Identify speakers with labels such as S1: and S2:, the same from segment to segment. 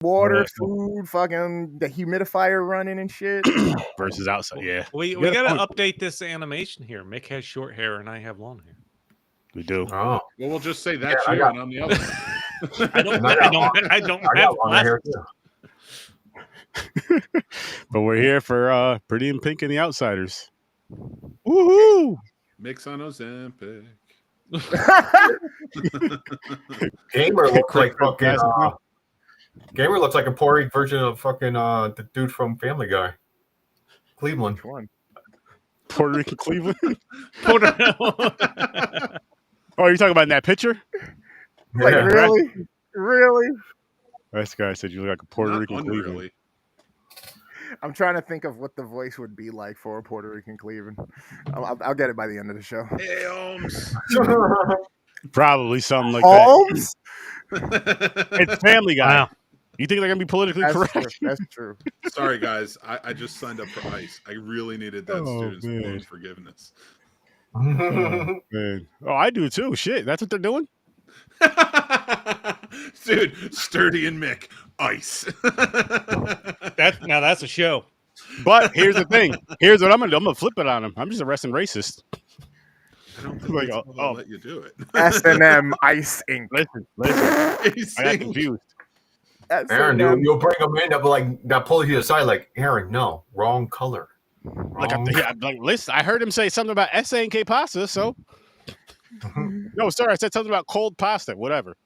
S1: water, food, fucking the humidifier running and shit.
S2: Versus outside, yeah.
S3: We gotta update this animation here. Mick has short hair and I have long hair.
S2: We do.
S4: Oh, well,
S5: we'll just say that's you, and I'm the other.
S3: I don't have
S4: hair too.
S2: But we're here for Pretty in Pink and the Outsiders. Woohoo!
S5: Mix on Ozempic.
S4: Gamer looks like fucking. Gamer looks like a Puerto Rican version of fucking the dude from Family Guy. Cleveland.
S1: Which one?
S2: Puerto Rican Cleveland. Oh, you're talking about in that picture?
S1: Like really? Really?
S2: This guy said you look like a Puerto Rican Cleveland.
S5: Really.
S1: I'm trying to think of what the voice would be like for a Puerto Rican Cleveland. I'll get it by the end of the show.
S5: Hey, Holmes.
S2: Probably something like
S1: Holmes?
S2: that. It's Family Guy. Wow. You think they're going to be politically correct?
S1: True. That's true.
S5: Sorry, guys. I just signed up for ICE. I really needed that student's loan forgiveness.
S2: Oh, man. Oh, I do too. Shit, that's what they're doing?
S5: Dude, Sturdy and Mick, ICE.
S3: That's a show.
S2: But here's the thing. Here's what I'm going to do. I'm going to flip it on them. I'm just arresting racist.
S5: I don't think I'll let you do it.
S1: S&M Ice Inc.
S2: Listen. I got confused.
S4: Aaron, you'll bring them in. They'll pull you aside like, Aaron, no, wrong color.
S2: Listen, I heard him say something about S&K pasta, so. No, sorry, I said something about cold pasta, whatever.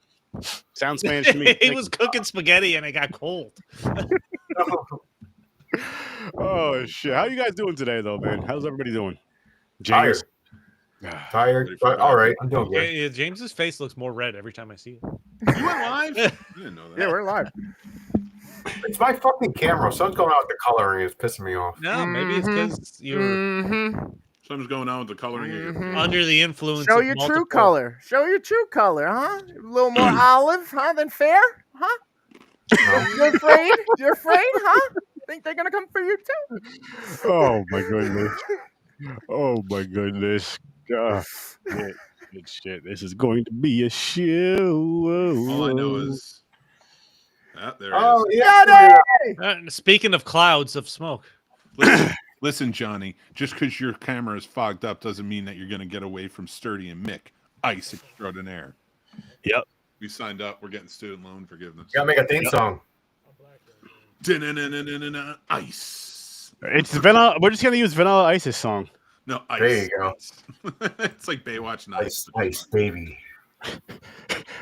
S2: Sounds Spanish to me.
S3: He was cooking spaghetti and it got cold.
S2: Oh, shit. How you guys doing today, though, man? How's everybody doing? James?
S4: Tired, but all right. I'm doing good.
S3: Yeah, James's face looks more red every time I see it.
S5: You went live? I didn't know that.
S1: Yeah, we're live.
S4: It's my fucking camera. Something's going on with the coloring. It's pissing me off.
S3: No, maybe it's because you're
S5: Something's going on with the coloring.
S3: under the influence.
S1: Show
S3: of
S1: your
S3: multiple...
S1: true color. Show your true color, huh? A little more olive, huh, than fair, huh? You're afraid? You're afraid, huh? Think they're gonna come for you too?
S2: Oh my goodness! Oh my goodness! Good shit. This is going to be a show.
S5: All I know is there
S1: Yeah.
S3: Speaking of clouds of smoke.
S5: Listen, Johnny, just because your camera is fogged up doesn't mean that you're going to get away from Sturdy and Mick. ICE extraordinaire.
S2: Yep.
S5: We signed up. We're getting student loan forgiveness.
S4: You gotta make a theme song.
S5: ICE.
S2: It's vanilla. We're just gonna use Vanilla Ice's song.
S5: No, ICE.
S4: There you go.
S5: It's like Baywatch Nights.
S4: Ice, baby.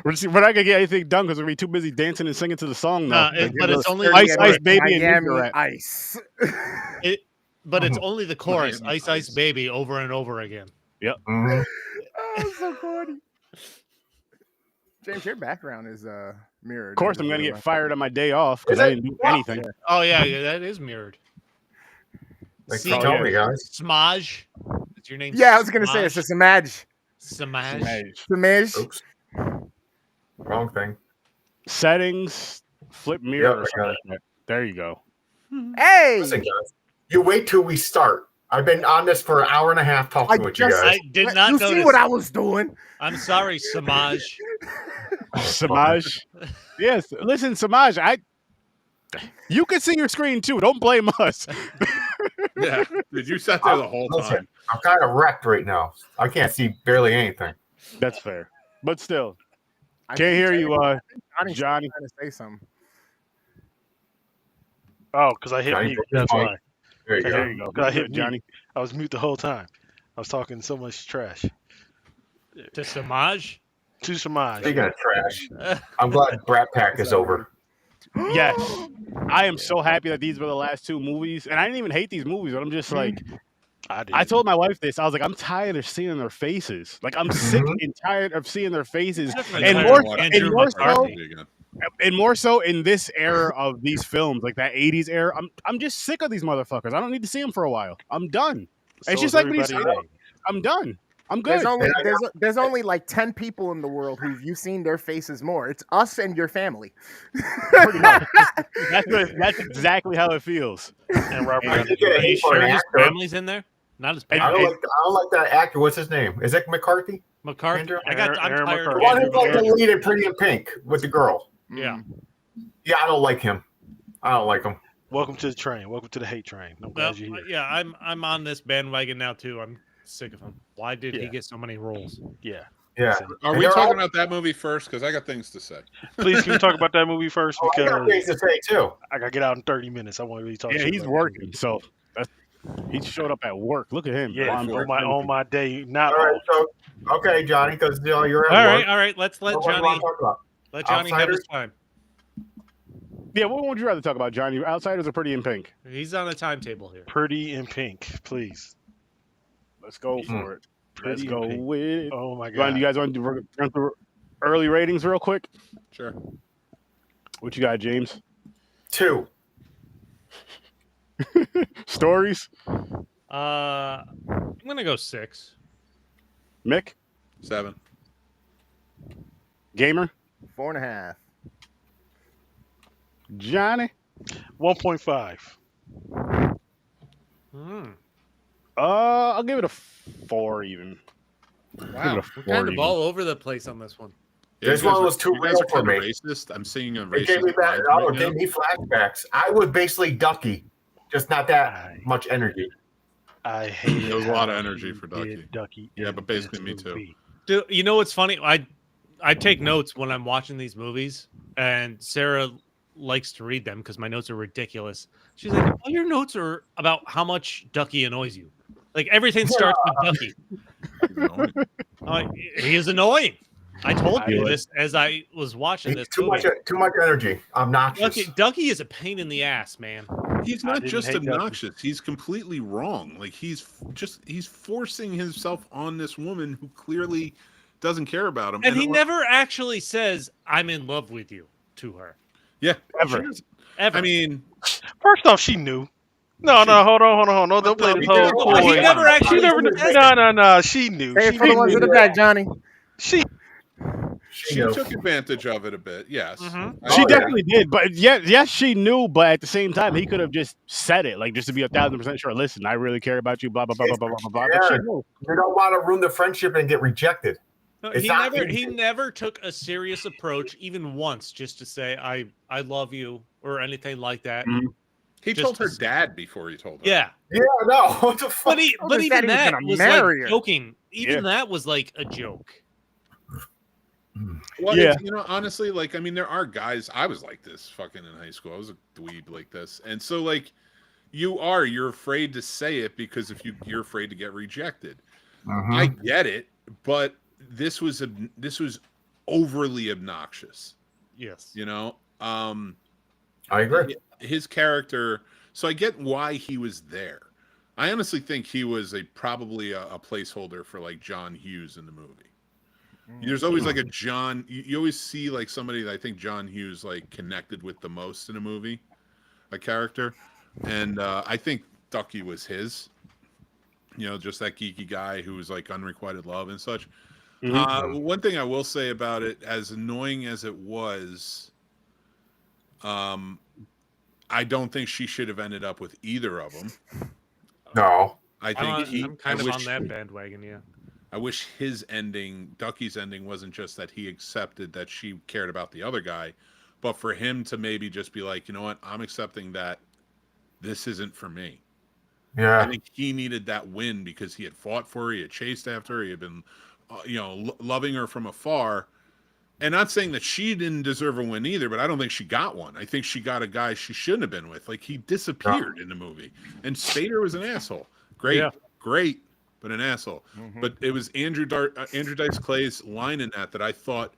S2: We're not gonna get anything done because we're gonna be too busy dancing and singing to the song now.
S3: But it's only
S2: Ice, baby, and
S1: Miami Ice.
S3: But it's only the chorus, Ice, Ice, baby, over and over again.
S2: Yep.
S1: Oh, so corny. James, your background is mirrored.
S2: Of course, I'm gonna get fired on my day off because I didn't do anything.
S3: Oh yeah, that is mirrored.
S4: Thanks for telling me, guys.
S3: Smaj. Is your name?
S1: Yeah, I was gonna say it's a Samaj.
S3: Samaj.
S4: Oops. Wrong thing.
S2: Settings, flip mirror.
S4: Yep, I got it.
S2: There you go.
S1: Hey,
S4: listen, guys. You wait till we start. I've been on this for an hour and a half talking with you guys.
S3: I did not
S1: you
S3: notice.
S1: See what I was doing?
S3: I'm sorry, Samaj.
S2: Samaj. Yes, listen, Samaj. You can see your screen too. Don't blame us.
S5: Yeah, dude, you sat there the whole time.
S4: I'm kind of wrecked right now. I can't see barely anything.
S2: That's fair, but still, can't hear you, Johnny.
S1: Trying to say something.
S6: Oh, because I hit mute. That's why.
S4: There you
S2: go.
S6: I hit
S2: Johnny.
S6: Mute. I was mute the whole time. I was talking so much trash.
S3: To Samaj?
S6: To Samaj.
S4: Speaking of trash, I'm glad Brat Pack is over.
S2: Yes. I am so happy that these were the last two movies. And I didn't even hate these movies, but I'm just like, I told my wife this. I was like, I'm tired of seeing their faces. Like, I'm sick and tired of seeing their faces. And more so in this era of these films, like that 80s era, I'm just sick of these motherfuckers. I don't need to see them for a while. I'm done. It's just like I'm done. I'm good.
S1: There's only like 10 people in the world who've seen their faces more. It's us and your family.
S2: That's exactly how it feels.
S3: And Robert, are you sure his family's in there? Not his parents.
S4: I don't like that actor. What's his name? Is it McCarthy?
S3: McCarthy. I'm tired.
S4: The one who played the lead in Pretty in Pink with the girl.
S3: Yeah.
S4: Yeah, I don't like him. I don't like him.
S6: Welcome to the train. Welcome to the hate train. I'm glad
S3: Well,
S6: you're here.
S3: yeah, I'm on this bandwagon now too. I'm sick of him. Why did he
S6: Yeah.
S3: get so many roles?
S6: Yeah.
S4: Yeah.
S6: Same.
S5: Are
S4: And
S5: we
S4: they're
S5: talking
S4: all-
S5: about that movie first? Because I got things to say.
S6: Please, can we talk about that movie first?
S4: Oh, I got
S6: Because
S4: things to say too.
S6: I gotta get out in 30 minutes. I want to really talk.
S2: Yeah,
S6: shit
S2: he's
S6: about that movie.
S2: working. So he showed up at work. Look at him.
S6: Yeah,
S2: on break.
S6: on my day, not
S4: All right,
S6: off.
S4: so okay, Johnny, because you're
S3: All
S4: at
S3: right,
S4: work.
S3: all right. Let's let
S4: What do you
S3: Johnny
S4: want to talk about?
S3: have his time.
S2: Yeah, what would you rather talk about, Johnny? Outsiders or Pretty in Pink?
S3: He's on a timetable here.
S6: Pretty in Pink, please.
S2: Let's go for it. Let's
S6: Pretty
S2: go
S6: in Pink.
S2: with it.
S6: Oh my
S2: You
S6: god.
S2: guys want to run through early ratings real quick?
S5: Sure.
S2: What you got, James?
S4: 2.
S2: Stories?
S3: I'm gonna go 6.
S2: Mick?
S5: 7.
S2: Gamer?
S1: 4.5.
S2: Johnny?
S6: 1.5.
S2: I'll give it a 4 even.
S3: Wow, we're kind of all over the place on this one.
S4: This
S5: you guys
S4: one was
S5: are-
S4: too
S5: you guys
S4: real
S5: are
S4: for
S5: kinda
S4: me.
S5: Racist. I'm seeing a
S4: It
S5: racist.
S4: gave me back.
S5: vibe
S4: Oh,
S5: right
S4: it gave
S5: now.
S4: me flashbacks. I was basically Ducky, just not that much energy.
S6: I hate
S5: There was a lot of energy for
S6: Ducky.
S5: Yeah,
S6: in
S5: but basically
S6: this
S5: me too.
S6: movie.
S3: Dude, you know what's funny? I take notes when I'm watching these movies, and Sarah likes to read them because my notes are ridiculous. She's like, "All your notes are about how much Ducky annoys you. Like everything starts with Ducky." I'm like, he is annoying. I told you this as I was watching this
S4: Too
S3: movie.
S4: much energy. Obnoxious.
S3: Ducky is a pain in the ass, man.
S5: He's
S6: I
S5: not
S6: didn't
S5: just
S6: hate Ducky.
S5: obnoxious. He's completely wrong. Like he's forcing himself on this woman who clearly doesn't care about him.
S3: And he never actually says, "I'm in love with you" to her.
S5: Yeah,
S2: Ever.
S5: she doesn't.
S3: Ever.
S5: I mean,
S6: First off, she knew. No, hold on. No, don't play this whole
S3: Well, he
S6: coy.
S3: never actually
S6: She never.
S3: said
S6: No. She knew.
S1: Hey,
S6: She
S1: for the ones
S6: knew.
S1: in the back, Johnny.
S6: She
S5: she took advantage of it a bit. Yes,
S3: Mhm.
S5: I
S2: She
S5: agree.
S2: definitely did, but yes, she knew. But at the same time, he could have just said it, like just to be 1,000% sure. Listen, I really care about you. Blah blah blah blah blah blah blah. But she
S4: Yeah.
S2: knew.
S4: You don't want to ruin the friendship and get rejected.
S3: No,
S4: It's
S3: he
S4: not
S3: never
S4: easy.
S3: he never took a serious approach even once just to say I love you or anything like that.
S2: Mhm.
S5: He
S3: Just
S5: told her
S3: to-
S5: dad before he told her.
S3: Yeah.
S4: Yeah, no. What the fuck?
S3: But
S1: He
S3: even
S1: said he was
S3: that
S1: gonna
S3: was
S1: marry
S3: like
S1: her.
S3: joking. Even
S2: Yeah.
S3: that was like a joke.
S5: Well,
S2: Yeah.
S5: honestly, like, I mean, there are guys. I was like this fucking in high school. I was a dweeb like this, and so like, you're afraid to say it because if you're afraid to get rejected.
S4: Mhm.
S5: I get it, but this was overly obnoxious.
S3: Yes.
S5: You know,
S4: I agree.
S5: his character. So I get why he was there. I honestly think he was probably a placeholder for like John Hughes in the movie. There's always like a John. You always see like somebody that I think John Hughes like connected with the most in a movie, a character, and I think Ducky was his. You know, just that geeky guy who was like unrequited love and such. One thing I will say about it, as annoying as it was, I don't think she should have ended up with either of them.
S4: No.
S5: I think
S3: I'm kind of on that bandwagon, yeah.
S5: I wish his ending, Ducky's ending, wasn't just that he accepted that she cared about the other guy, but for him to maybe just be like, you know what, I'm accepting that this isn't for me. I
S4: Yeah.
S5: think he needed that win because he had fought for her, he had chased after her, he had been, loving her from afar. And not saying that she didn't deserve a win either, but I don't think she got one. I think she got a guy she shouldn't have been with. Like, he disappeared in the movie. And Spader was an asshole. Great, but an asshole. But it was Andrew Dice Clay's line in that I thought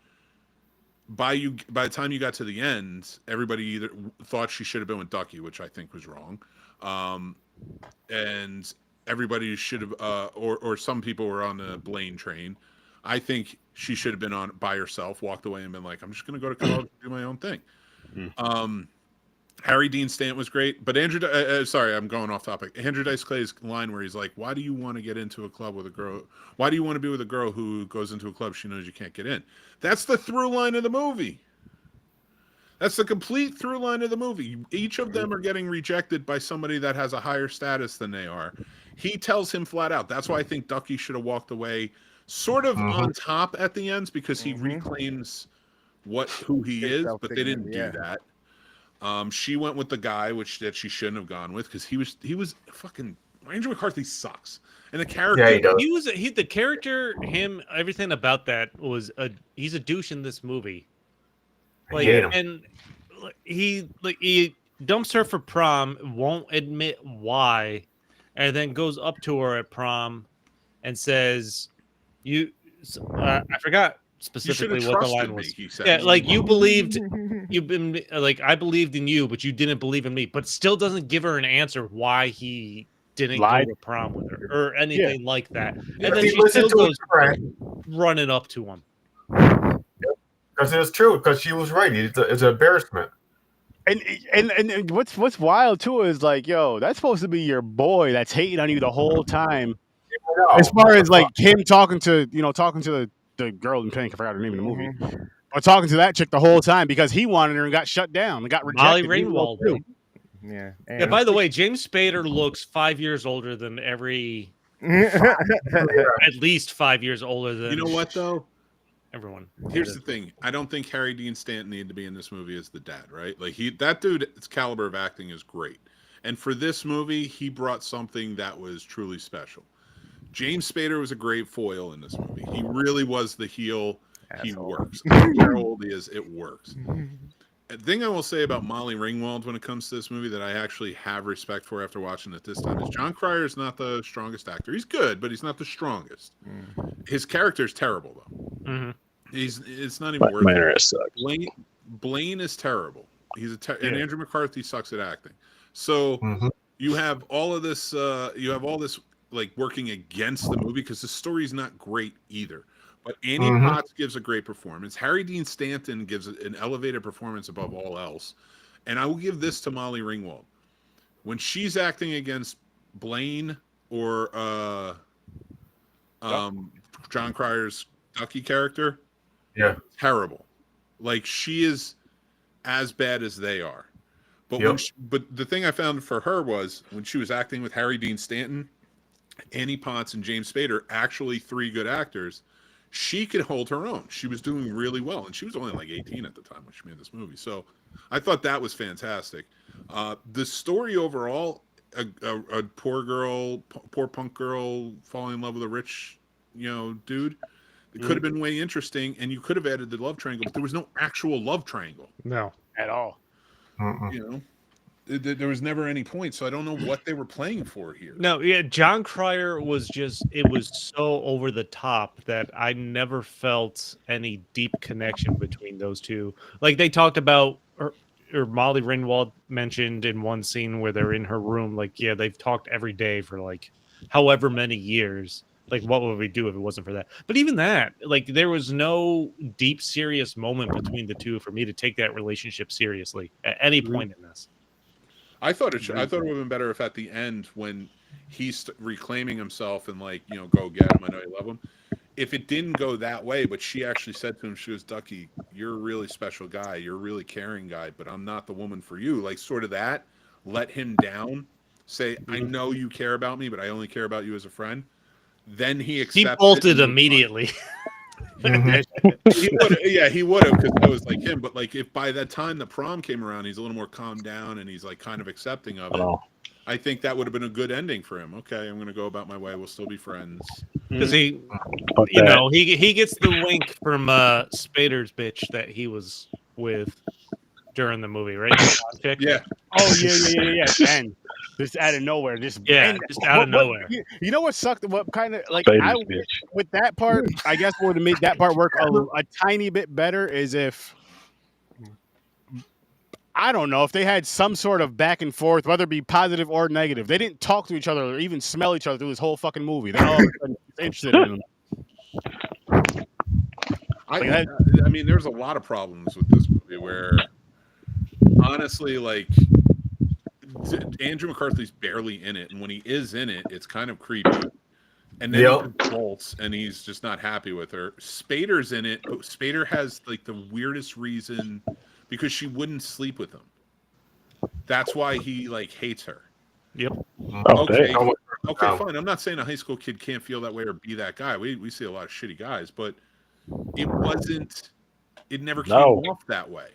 S5: by the time you got to the end, everybody either thought she should have been with Ducky, which I think was wrong. And everybody should have, or some people were on the Blaine train. I think she should have been on by herself, walked away and been like, I'm just going to go to college and do my own thing. Harry Dean Stanton was great, but sorry, I'm going off topic. Andrew Dice Clay's line where he's like, why do you want to get into a club with a girl? Why do you want to be with a girl who goes into a club she knows you can't get in? That's the through line of the movie. That's the complete through line of the movie. Each of them are getting rejected by somebody that has a higher status than they are. He tells him flat out. That's why I think Ducky should have walked away sort of on top at the ends because he reclaims who he is, but they didn't do that. She went with the guy that she shouldn't have gone with because he was fucking Andrew McCarthy sucks. And the character,
S4: Yeah, he does.
S3: The character, everything about that he's a douche in this movie.
S4: I hate him.
S3: And he dumps her for prom, won't admit why, and then goes up to her at prom and says, I forgot specifically what the line was.
S5: He said.
S3: Yeah, I believed in you, but you didn't believe in me. But still doesn't give her an answer why he didn't go to prom with her or anything like that.
S4: Yeah,
S3: And then she still goes running up to him.
S4: Because it was true. Because she was right. It's an embarrassment.
S2: And what's wild too is like, yo, that's supposed to be your boy that's hating on you the whole time. As far as like him talking to the girl in pink, I forgot her name in the movie, but talking to that chick the whole time because he wanted her and got shut down and got rejected.
S3: Molly Ringwald.
S1: Yeah.
S3: Yeah. By the way, James Spader looks 5 years older than at least 5 years older than.
S5: You know what though?
S3: Everyone.
S5: Here's the thing. I don't think Harry Dean Stanton needed to be in this movie as the dad, right? Like that dude's caliber of acting is great. And for this movie, he brought something that was truly special. James Spader was a great foil in this movie. He really was the heel. Asshole. He works. I don't care how old he is, it works. The thing I will say about Molly Ringwald when it comes to this movie that I actually have respect for after watching it this time is John Cryer is not the strongest actor. He's good, but he's not the strongest. His character is terrible, though.
S3: Mm-hmm.
S5: It's not even worth it. Blaine is terrible. And Andrew McCarthy sucks at acting. So you have all of this. Like working against the movie because the story's not great either. But Annie Potts gives a great performance. Harry Dean Stanton gives an elevated performance above all else. And I will give this to Molly Ringwald. When she's acting against Blaine or John Cryer's Ducky character, terrible. Like she is as bad as they are. But but the thing I found for her was when she was acting with Harry Dean Stanton, Annie Potts and James Spader, actually three good actors, she could hold her own. She was doing really well. And she was only like 18 at the time when she made this movie. So I thought that was fantastic. The story overall, a poor punk girl falling in love with a rich, dude, it could have been way interesting. And you could have added the love triangle, but there was no actual love triangle.
S3: No,
S2: at all.
S5: There was never any point, so I don't know what they were playing for here.
S3: No, yeah, John Cryer was it was so over the top that I never felt any deep connection between those two. Like they talked about, or Molly Ringwald mentioned in one scene where they're in her room, like, yeah, they've talked every day for like however many years. Like, what would we do if it wasn't for that? But even that, like, there was no deep, serious moment between the two for me to take that relationship seriously at any point in this.
S5: I thought it would have been better if at the end when he's reclaiming himself and like, go get him. I know you love him. If it didn't go that way, but she actually said to him, she goes, Ducky, you're a really special guy. You're a really caring guy, but I'm not the woman for you. Like sort of that, let him down. Say, I know you care about me, but I only care about you as a friend. Then he accepted.
S3: He bolted immediately.
S5: He would have because that was like him. But like if by that time the prom came around, he's a little more calmed down and he's like kind of accepting of it. I think that would have been a good ending for him. Okay, I'm going to go about my way. We'll still be friends.
S3: Because he gets the wink from Spader's bitch that he was with during the movie, right?
S5: Yeah.
S2: Oh yeah. And just out of nowhere, just
S3: out of nowhere.
S2: You know what sucked? What kind of like with that part? I guess what would make that part work a tiny bit better is if I don't know if they had some sort of back and forth, whether it be positive or negative. They didn't talk to each other or even smell each other through this whole fucking movie. They're all interested in them.
S5: I mean, there's a lot of problems with this movie where, honestly, like Andrew McCarthy's barely in it, and when he is in it, it's kind of creepy. And then he bolts, and he's just not happy with her. Spader's in it. But Spader has like the weirdest reason because she wouldn't sleep with him. That's why he like hates her.
S3: Yep.
S5: Okay, fine. I'm not saying a high school kid can't feel that way or be that guy. We see a lot of shitty guys, but it never came off that way.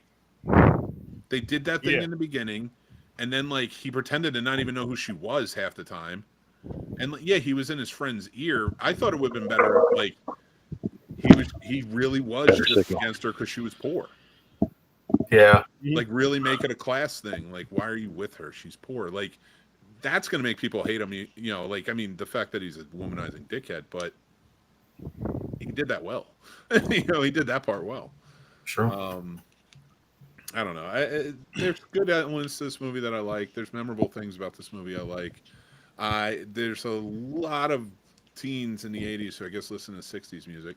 S5: They did that thing in the beginning, and then like he pretended to not even know who she was half the time. And yeah, he was in his friend's ear. I thought it would have been better if like he really was
S6: Better
S5: just
S6: signal.
S5: against her because she was poor.
S4: Yeah.
S5: Like really make it a class thing. Like, why are you with her? She's poor. Like, that's gonna make people hate him. You know, like I mean, the fact that he's a womanizing dickhead, but he did that well. You know, he did that part well.
S4: Sure.
S5: I don't know. There's good elements to this movie that I like. There's memorable things about this movie I like. There's a lot of teens in the 80s who I guess listen to 60s music.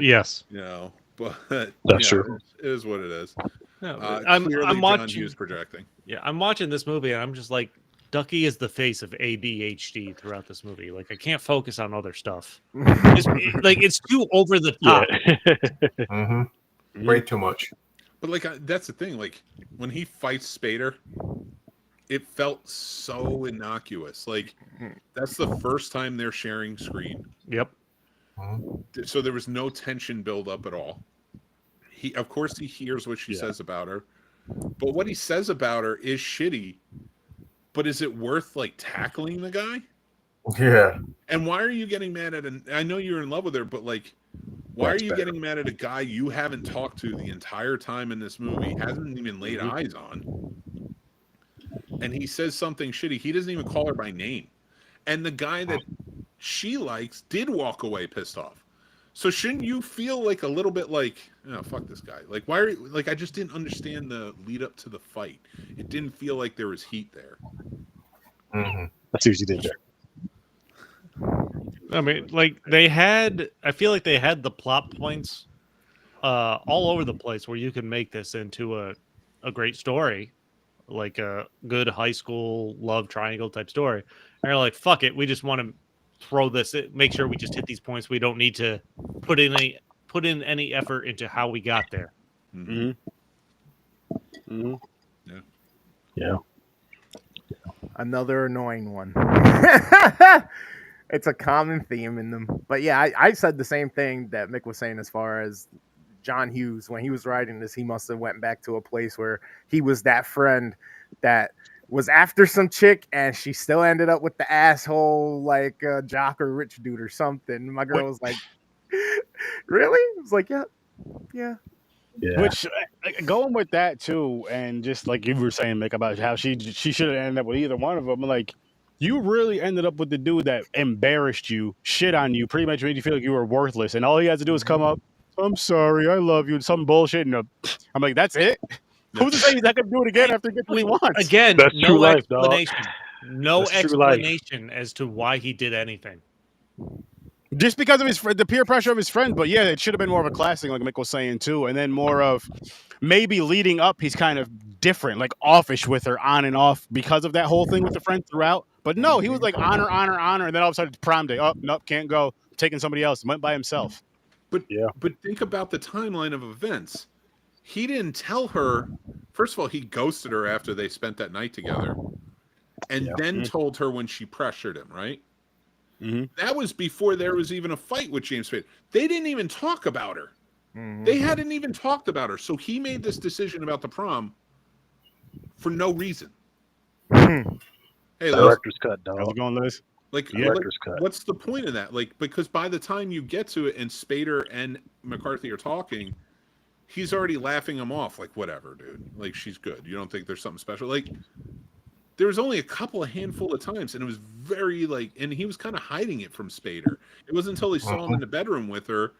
S3: Yes.
S5: You know, but
S6: That's
S5: you know,
S6: true.
S5: it is what it is.
S3: No,
S5: Clearly,
S3: I'm
S5: John
S3: watching.
S5: Hughes projecting.
S3: Yeah, I'm watching this movie and I'm just like, Ducky is the face of ADHD throughout this movie. Like, I can't focus on other stuff. It's too over the top.
S4: Mm-hmm. Way too much.
S5: But like that's the thing. Like when he fights Spader, it felt so innocuous. Like that's the first time they're sharing screen.
S3: Yep.
S5: So there was no tension build up at all. Of course, he hears what she says about her, but what he says about her is shitty. But is it worth like tackling the guy?
S4: Yeah.
S5: And why are you getting mad at I know you're in love with her, but like, why are you getting mad at a guy you haven't talked to the entire time in this movie, hasn't even laid eyes on, and he says something shitty? He doesn't even call her by name. And the guy that she likes did walk away pissed off. So shouldn't you feel like a little bit like, oh, fuck this guy? Like, why are you, like, I just didn't understand the lead up to the fight. It didn't feel like there was heat there.
S4: Mm-hmm.
S6: I see what you did there.
S3: I mean, like I feel like they had the plot points all over the place where you can make this into a great story, like a good high school love triangle type story. And you're like, fuck it, we just want to throw this, make sure we just hit these points. We don't need to put in any effort into how we got there.
S2: Mm-hmm. Mm-hmm.
S6: Yeah.
S1: Another annoying one. It's a common theme in them. But yeah, I said the same thing that Mick was saying as far as John Hughes. When he was writing this, he must have went back to a place where he was that friend that was after some chick and she still ended up with the asshole like jock or rich dude or something. My girl was like, really? I was like, yeah.
S2: Which going with that too, and just like you were saying, Mick, about how she should have ended up with either one of them. Like, you really ended up with the dude that embarrassed you, shit on you, pretty much made you feel like you were worthless, and all he has to do is come up, I'm sorry, I love you, and some bullshit, and I'm like, that's it? Who's to say he's not going to do it again after he gets what he wants?
S3: Again,
S6: That's
S3: no
S6: true life, dog.
S3: explanation. No
S6: That's true life.
S3: explanation as to why he did anything.
S2: Just because of the peer pressure of his friend. But yeah, it should have been more of a class thing, like Mick was saying too. And then more of maybe leading up, he's kind of different, like offish with her on and off because of that whole thing with the friend throughout. But no, he was like honor. And then all of a sudden it's prom day. Oh, nope, can't go. Taking somebody else. Went by himself.
S5: But think about the timeline of events. He didn't tell her. First of all, he ghosted her after they spent that night together, and then told her when she pressured him. Right.
S2: Mm-hmm.
S5: That was before there was even a fight with James Spader. They didn't even talk about her. They hadn't even talked about her. So he made this decision about the prom for no reason. Hey, Liz,
S6: Director's cut, dog.
S2: How's it going, Liz?
S6: Director's cut.
S5: What's the point of that? Like, because by the time you get to it and Spader and McCarthy are talking, he's already laughing him off. Like, whatever, dude. Like, she's good. You don't think there's something special? Like, there was only a handful of times, and it was very, like, and he was kind of hiding it from Spader. It wasn't until he saw him in the bedroom with her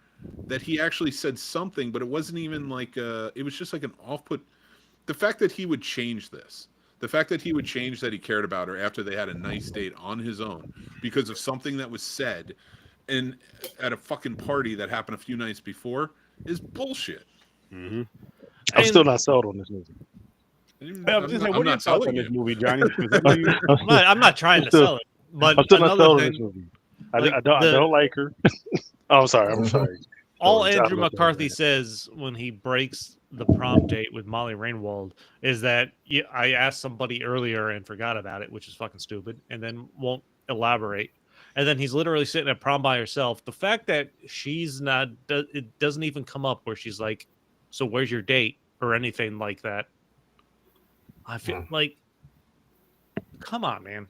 S5: that he actually said something, but it wasn't even like, it was just like an off-put. The fact that he would change this, the fact that he would change that he cared about her after they had a nice date on his own because of something that was said and at a fucking party that happened a few nights before is bullshit.
S2: Mm-hmm.
S6: I'm still not sold on this movie.
S5: I'm not selling
S2: this
S5: it.
S2: movie, Johnny.
S3: I'm not trying to sell it, but
S6: I'm still not
S3: another
S6: sold on
S3: thing,
S6: this movie.
S3: like
S6: I don't like her. Oh, I'm sorry. I'm sorry.
S3: all
S6: I
S3: Andrew
S6: love that
S3: McCarthy
S6: man.
S3: says when he breaks the prom date with Molly Ringwald is that I asked somebody earlier and forgot about it, which is fucking stupid, and then won't elaborate. And then he's literally sitting at prom by herself. The fact that she's not, it doesn't even come up where she's like, So where's your date or anything like that? I feel like, come on, man.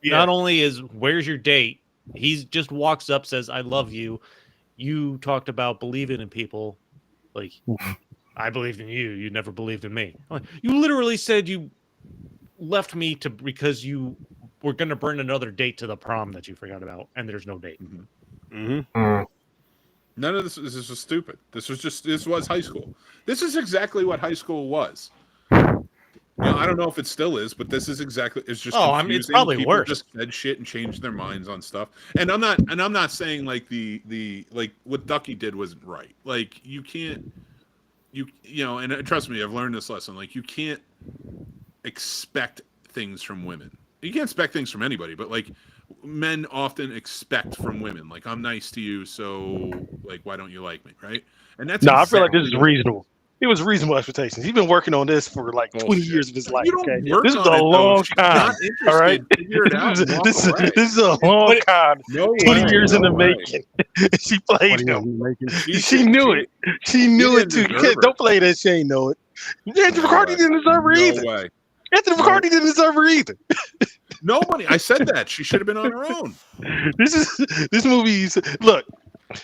S3: Not only is where's your date, he just walks up, says, I love you. You talked about believing in people. Like, I believed in you. You never believed in me. Like, you literally said you left me because you were going to burn another date to the prom that you forgot about, and there's no date.
S5: None of this was stupid. This was high school. This is exactly what high school was. I don't know if it still is, but this is exactly. It's just.
S3: I mean, it's probably
S5: People
S3: worse.
S5: just said shit and changed their minds on stuff. And I'm not saying like the like what Ducky did wasn't right. Like you can't, and trust me, I've learned this lesson. Like you can't expect things from women. You can't expect things from anybody, but like men often expect from women. Like I'm nice to you, so like why don't you like me, right? And that's
S6: I feel like this is reasonable. It was reasonable expectations. He's been working on this for like 20 years of his life. Okay? This is a long time. All right. This is a long time. 20 years in the making. She played him. She knew it. She knew it too. Don't play that. She ain't know it. Andrew McCarthy didn't deserve her either.
S5: No way.
S6: Anthony McCarthy didn't deserve her either.
S5: Nobody. I said that. She should have been on her own.
S6: This movie. Look.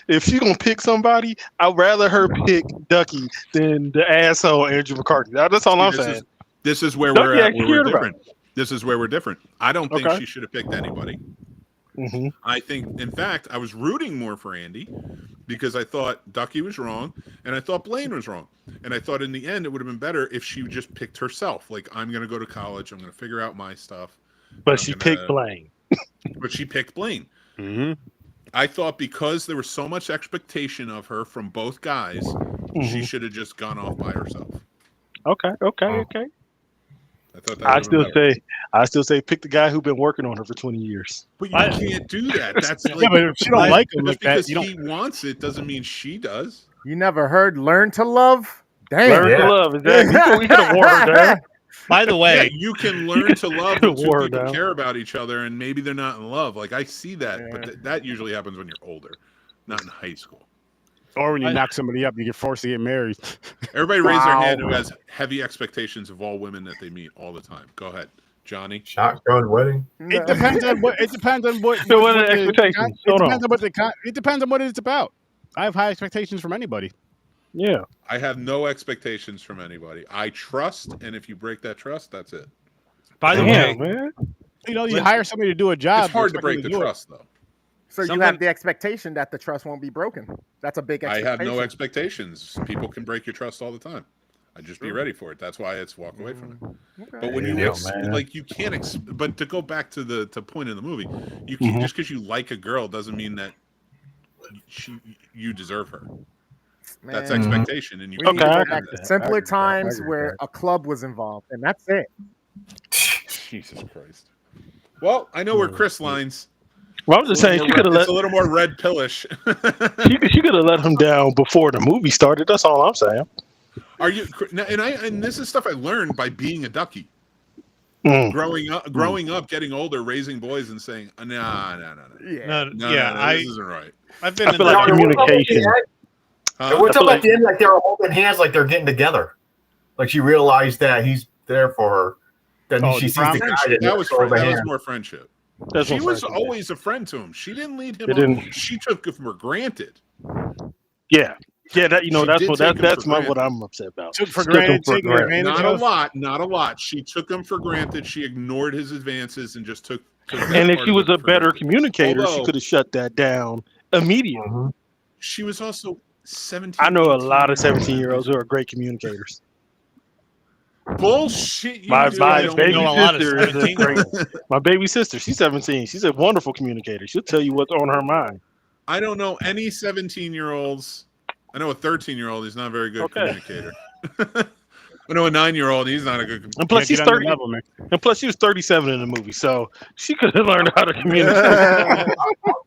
S6: If she's gonna pick somebody, I'd rather her pick Ducky than the asshole Andrew McCarthy. That's all I'm saying.
S5: This is where we're at. We're different. This is where we're different. I don't think she should have picked anybody. I think, in fact, I was rooting more for Andy because I thought Ducky was wrong and I thought Blaine was wrong. And I thought in the end it would have been better if she just picked herself. Like, I'm going to go to college. I'm going to figure out my stuff.
S6: But she picked Blaine.
S5: But she picked Blaine. I thought because there was so much expectation of her from both guys, she should have just gone off by herself.
S6: Okay.
S5: I thought that
S6: I still say pick the guy who's been working on her for 20 years.
S5: But you can't do that. That's like,
S2: but if you don't like him like that,
S5: because he wants it doesn't mean she does.
S1: You never heard "Learn to Love"? Damn.
S6: Learn to love. Exactly. We could have watered down.
S3: By the way,
S5: you can learn to love when two people care about each other, and maybe they're not in love. Like I see that, but that usually happens when you're older, not in high school.
S2: Or when you knock somebody up, you get forced to get married.
S5: Everybody raise their hand who has heavy expectations of all women that they meet all the time. Go ahead, Johnny.
S4: Shotgun wedding.
S2: It depends on what. It depends on what.
S6: So what are the expectations?
S2: It depends on what it's about. I have high expectations from anybody.
S6: Yeah.
S5: I have no expectations from anybody. I trust, and if you break that trust, that's it.
S3: By the way,
S6: man.
S2: You hire somebody to do a job.
S5: It's hard to break the trust, though.
S1: So you have the expectation that the trust won't be broken. That's a big expectation.
S5: I have no expectations. People can break your trust all the time. I just be ready for it. That's why it's walk away from it.
S1: Okay.
S5: But when you can't. But to go back to the point in the movie, you can't just because you like a girl doesn't mean that you deserve her. Man. That's expectation, and you
S1: need to go back to simpler times where a club was involved, and that's it.
S5: Jesus Christ. Well, I know where Chris lines.
S6: Well, I'm just saying she could have let
S5: a little more red pillish.
S6: she could have let him down before the movie started. That's all I'm saying.
S5: Are you? And this is stuff I learned by being a Ducky. Growing up, getting older, raising boys, and saying, no, this isn't right.
S3: I've been in
S6: like communication.
S4: What's up at the end? Like they were holding hands, like they're getting together. Like she realized that he's there for her. Then she sees the guy
S5: that was more friendship. She was always a friend to him. She didn't lead him on. She took him for granted.
S6: Yeah. Yeah, that's what I'm upset about.
S2: Took for granted, taking advantage of.
S5: Not a lot. She took him for granted. She ignored his advances and just took.
S6: And if she was a better communicator, she could have shut that down immediately.
S5: She was also 17.
S6: I know a lot of 17-year-olds who are great communicators.
S5: Bullshit!
S6: My baby sister, she's 17. She's a wonderful communicator. She'll tell you what's on her mind.
S5: I don't know any 17-year-olds. I know a 13-year-old. He's not a very good communicator. I know a 9-year-old. He's not a good communicator.
S6: And plus, she's 30. And plus, she was 37 in the movie, so she could have learned how to communicate.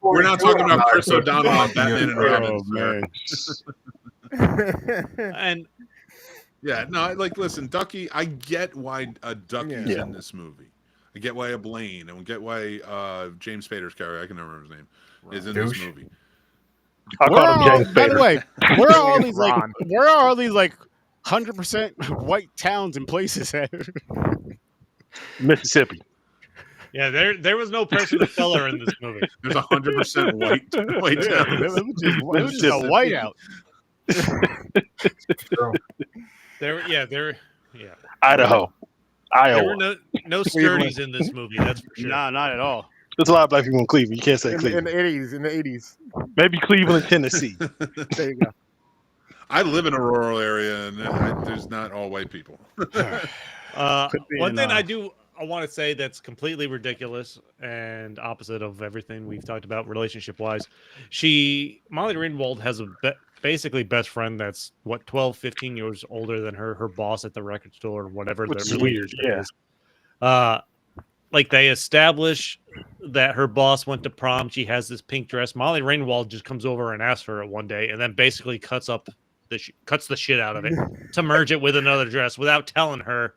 S5: We're not talking about Chris O'Donnell on Batman and Robin.
S3: And
S5: yeah, no, listen, Ducky. I get why a Ducky's in this movie. I get why a Blaine, and I get why James Spader's character, I can never remember his name, is in this movie.
S6: I call him James
S2: by the
S6: Spader.
S2: way, where are all these
S1: Ron.
S2: 100% white towns and places at?
S6: Mississippi.
S3: Yeah, there was no person of color in this movie.
S5: There's 100% white
S2: Yeah,
S5: towns.
S2: it was just a whiteout.
S6: Idaho.
S3: There
S6: Iowa.
S3: were no sturdies in this movie, that's for sure.
S2: Nah, not at all.
S6: There's a lot of black people in Cleveland. You can't say
S1: In
S6: Cleveland.
S1: the 80s.
S6: Maybe Cleveland, Tennessee.
S1: There you go.
S5: I live in a rural area, and there's not all white people.
S3: One thing I want to say that's completely ridiculous and opposite of everything we've talked about relationship-wise. Molly Ringwald has basically best friend that's 12, 15 years older than her boss at the record store or whatever.
S6: Which is weird, yeah.
S3: Like they establish that her boss went to prom. She has this pink dress. Molly Ringwald just comes over and asks for it one day, and then basically cuts the shit out of it to merge it with another dress without telling her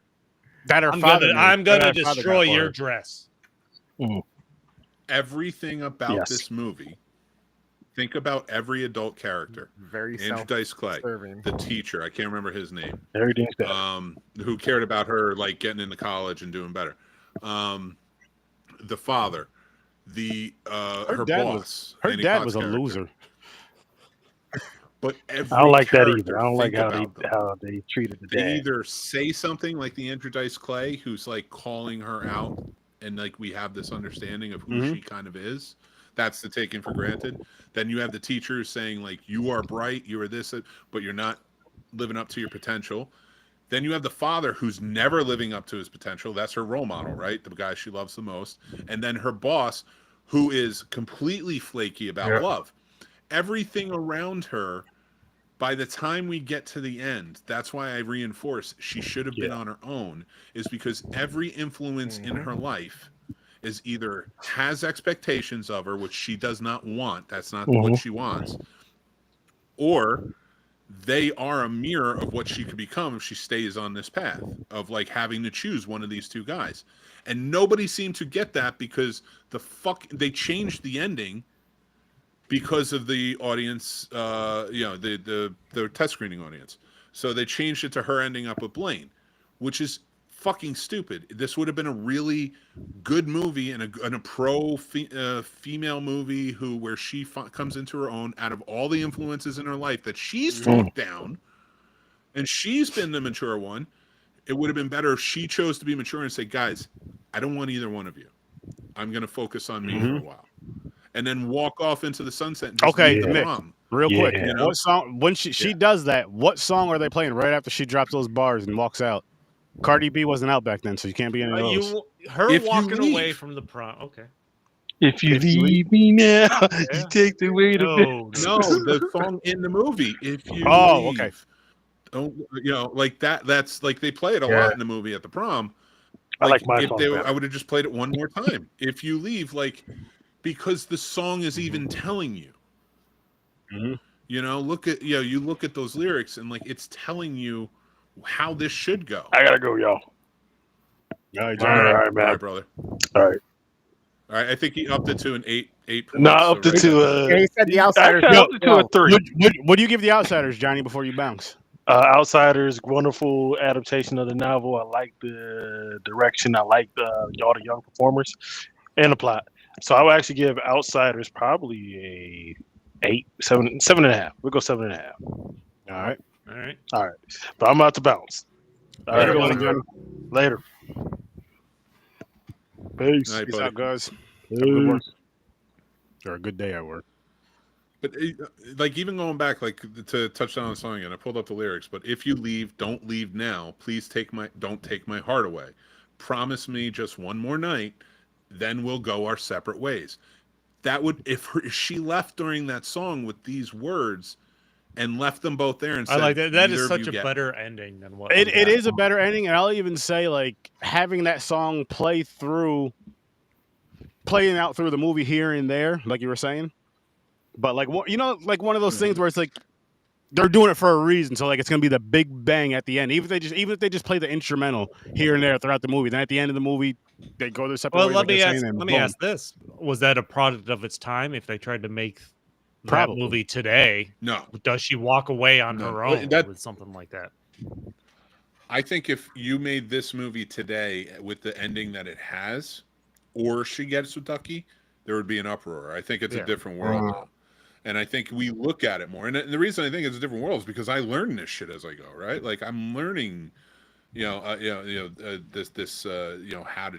S2: That
S3: I'm gonna destroy your dress.
S5: Everything about this movie. Think about every adult character.
S1: Very
S5: Andrew Dice Clay, the teacher. I can't remember his name. Who cared about her like getting into college and doing better. The father, her boss.
S2: Her dad was a loser.
S5: But
S6: I don't like that either. I don't like how they treated the dad.
S5: They either say something like the Andrew Dice Clay, who's like calling her out, and like we have this understanding of who she kind of is. That's the taken for granted. Then you have the teacher saying like, you are bright, you are this, but you're not living up to your potential. Then you have the father who's never living up to his potential. That's her role model, right? The guy she loves the most. And then her boss, who is completely flaky about love. Everything around her, by the time we get to the end, that's why I reinforce she should have been on her own, is because every influence in her life is either has expectations of her, which she does not want. That's not what she wants. Or they are a mirror of what she could become if she stays on this path of like having to choose one of these two guys. And nobody seemed to get that because they changed the ending because of the audience, the test screening audience. So they changed it to her ending up with Blaine, which is fucking stupid. This would have been a really good movie and a pro female movie where she comes into her own out of all the influences in her life that she's talked down, and she's been the mature one. It would have been better if she chose to be mature and say, guys, I don't want either one of you. I'm going to focus on me for a while. And then walk off into the sunset. And just
S2: Nick, real quick. What song? When she does that, what song are they playing right after she drops those bars and walks out? Cardi B wasn't out back then, so you can't be any of those.
S3: Walking away from the prom. Okay.
S6: If you leave me now, you take the way to
S5: No, the song in the movie. If you leave.
S2: Okay.
S5: Don't, like that. That's like they play it a lot in the movie at the prom.
S6: I like my song.
S5: I would have just played it one more time. If you leave, because the song is even telling you. Look at you look at those lyrics and it's telling you how this should go.
S6: I gotta go, y'all.
S2: All right,
S6: man.
S5: All right, brother.
S6: All right.
S5: I think he upped it to an 8.
S6: No, upped it to
S1: he said the Outsiders.
S6: Upped it to a 3.
S2: What do you give the Outsiders, Johnny, before you bounce?
S6: Outsiders, wonderful adaptation of the novel. I like the direction. I like all the young performers and the plot. So I would actually give Outsiders probably a 7.5. We'll go 7.5. All right. But I'm about to bounce. All right. Later. Peace.
S5: Right,
S2: Peace out, guys.
S6: Have
S2: a good work. Or a good day at work.
S5: But even going back, to touch down on the song again, I pulled up the lyrics. But if you leave, don't leave now. Please don't take my heart away. Promise me just one more night, then we'll go our separate ways. That would, if she left during that song with these words and left them both there and said,
S3: I like that. That is such a better ending than what
S2: it is a better ending. And I'll even say having that song playing out through the movie here and there, like you were saying. But one of those things where it's they're doing it for a reason. So it's gonna be the big bang at the end. Even if they just play the instrumental here and there throughout the movie, then at the end of the movie they go their separate ways.
S3: Let me ask this: was that a product of its time? If they tried to make that movie today.
S5: No.
S3: Does she walk away on her own with something like that?
S5: I think if you made this movie today with the ending that it has, or she gets with Ducky, there would be an uproar. I think it's a different world now. And I think we look at it more. And the reason I think it's a different world is because I learn this shit as I go, right? Like I'm learning, how to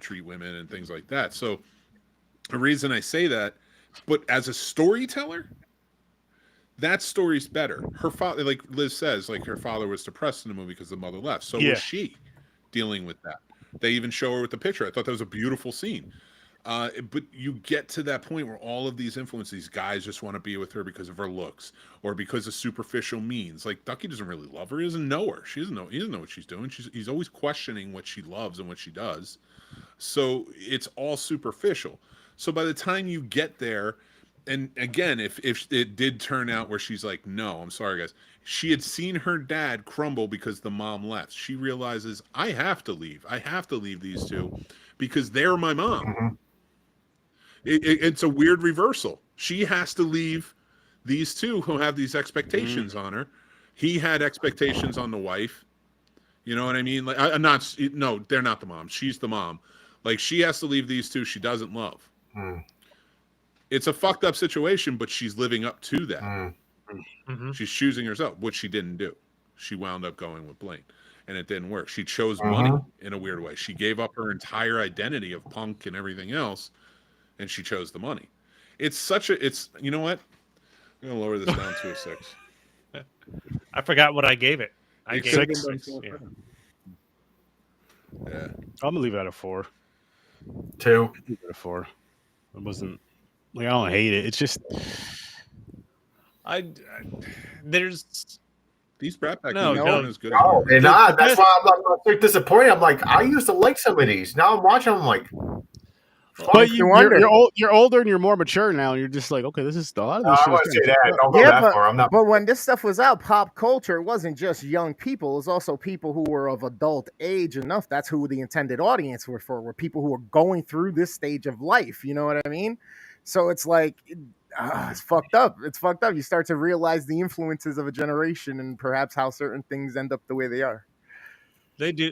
S5: treat women and things like that. So the reason I say that, but as a storyteller, that story's better. Her father, like Liz says, like her father was depressed in the movie because the mother left. So was she dealing with that. They even show her with the picture. I thought that was a beautiful scene. But you get to that point where all of these influences, these guys just want to be with her because of her looks or because of superficial means. Like Ducky doesn't really love her. He doesn't know her. He doesn't know what she's doing. He's always questioning what she loves and what she does. So it's all superficial. So by the time you get there, and again, if it did turn out where she's like, no, I'm sorry, guys. She had seen her dad crumble because the mom left. She realizes, I have to leave. I have to leave these two because they're my mom. Mm-hmm. It's a weird reversal. She has to leave these two who have these expectations on her. He had expectations on the wife. You know what I mean? Like, no, they're not the mom. She's the mom. Like, she has to leave these two she doesn't love. It's a fucked up situation, but she's living up to that. Mm-hmm. She's choosing herself, which she didn't do. She wound up going with Blaine, and it didn't work. She chose money in a weird way. She gave up her entire identity of punk and everything else, and she chose the money. It's you know what? I'm going to lower this down to a 6.
S3: I forgot what I gave it. I gave it 6.
S5: Yeah.
S2: I'm going to leave it at a 4.
S4: 2.
S2: Leave it at a 4. It wasn't, like, I don't hate it. It's just,
S3: there's
S5: these Brat Pack
S3: no,
S5: aren't as good.
S4: Oh, they're not. That's why I'm so disappointed. I'm like, I used to like some of these. Now I'm watching them, I'm like,
S2: but you're older and you're more mature now. And you're just like, okay, this is a lot of this.
S4: I want to say that. Don't go that far. I'm not.
S1: But when this stuff was out, pop culture, it wasn't just young people. It was also people who were of adult age enough. That's who the intended audience were for. People who were going through this stage of life. You know what I mean? So it's like, it's fucked up. It's fucked up. You start to realize the influences of a generation and perhaps how certain things end up the way they are.
S3: They do.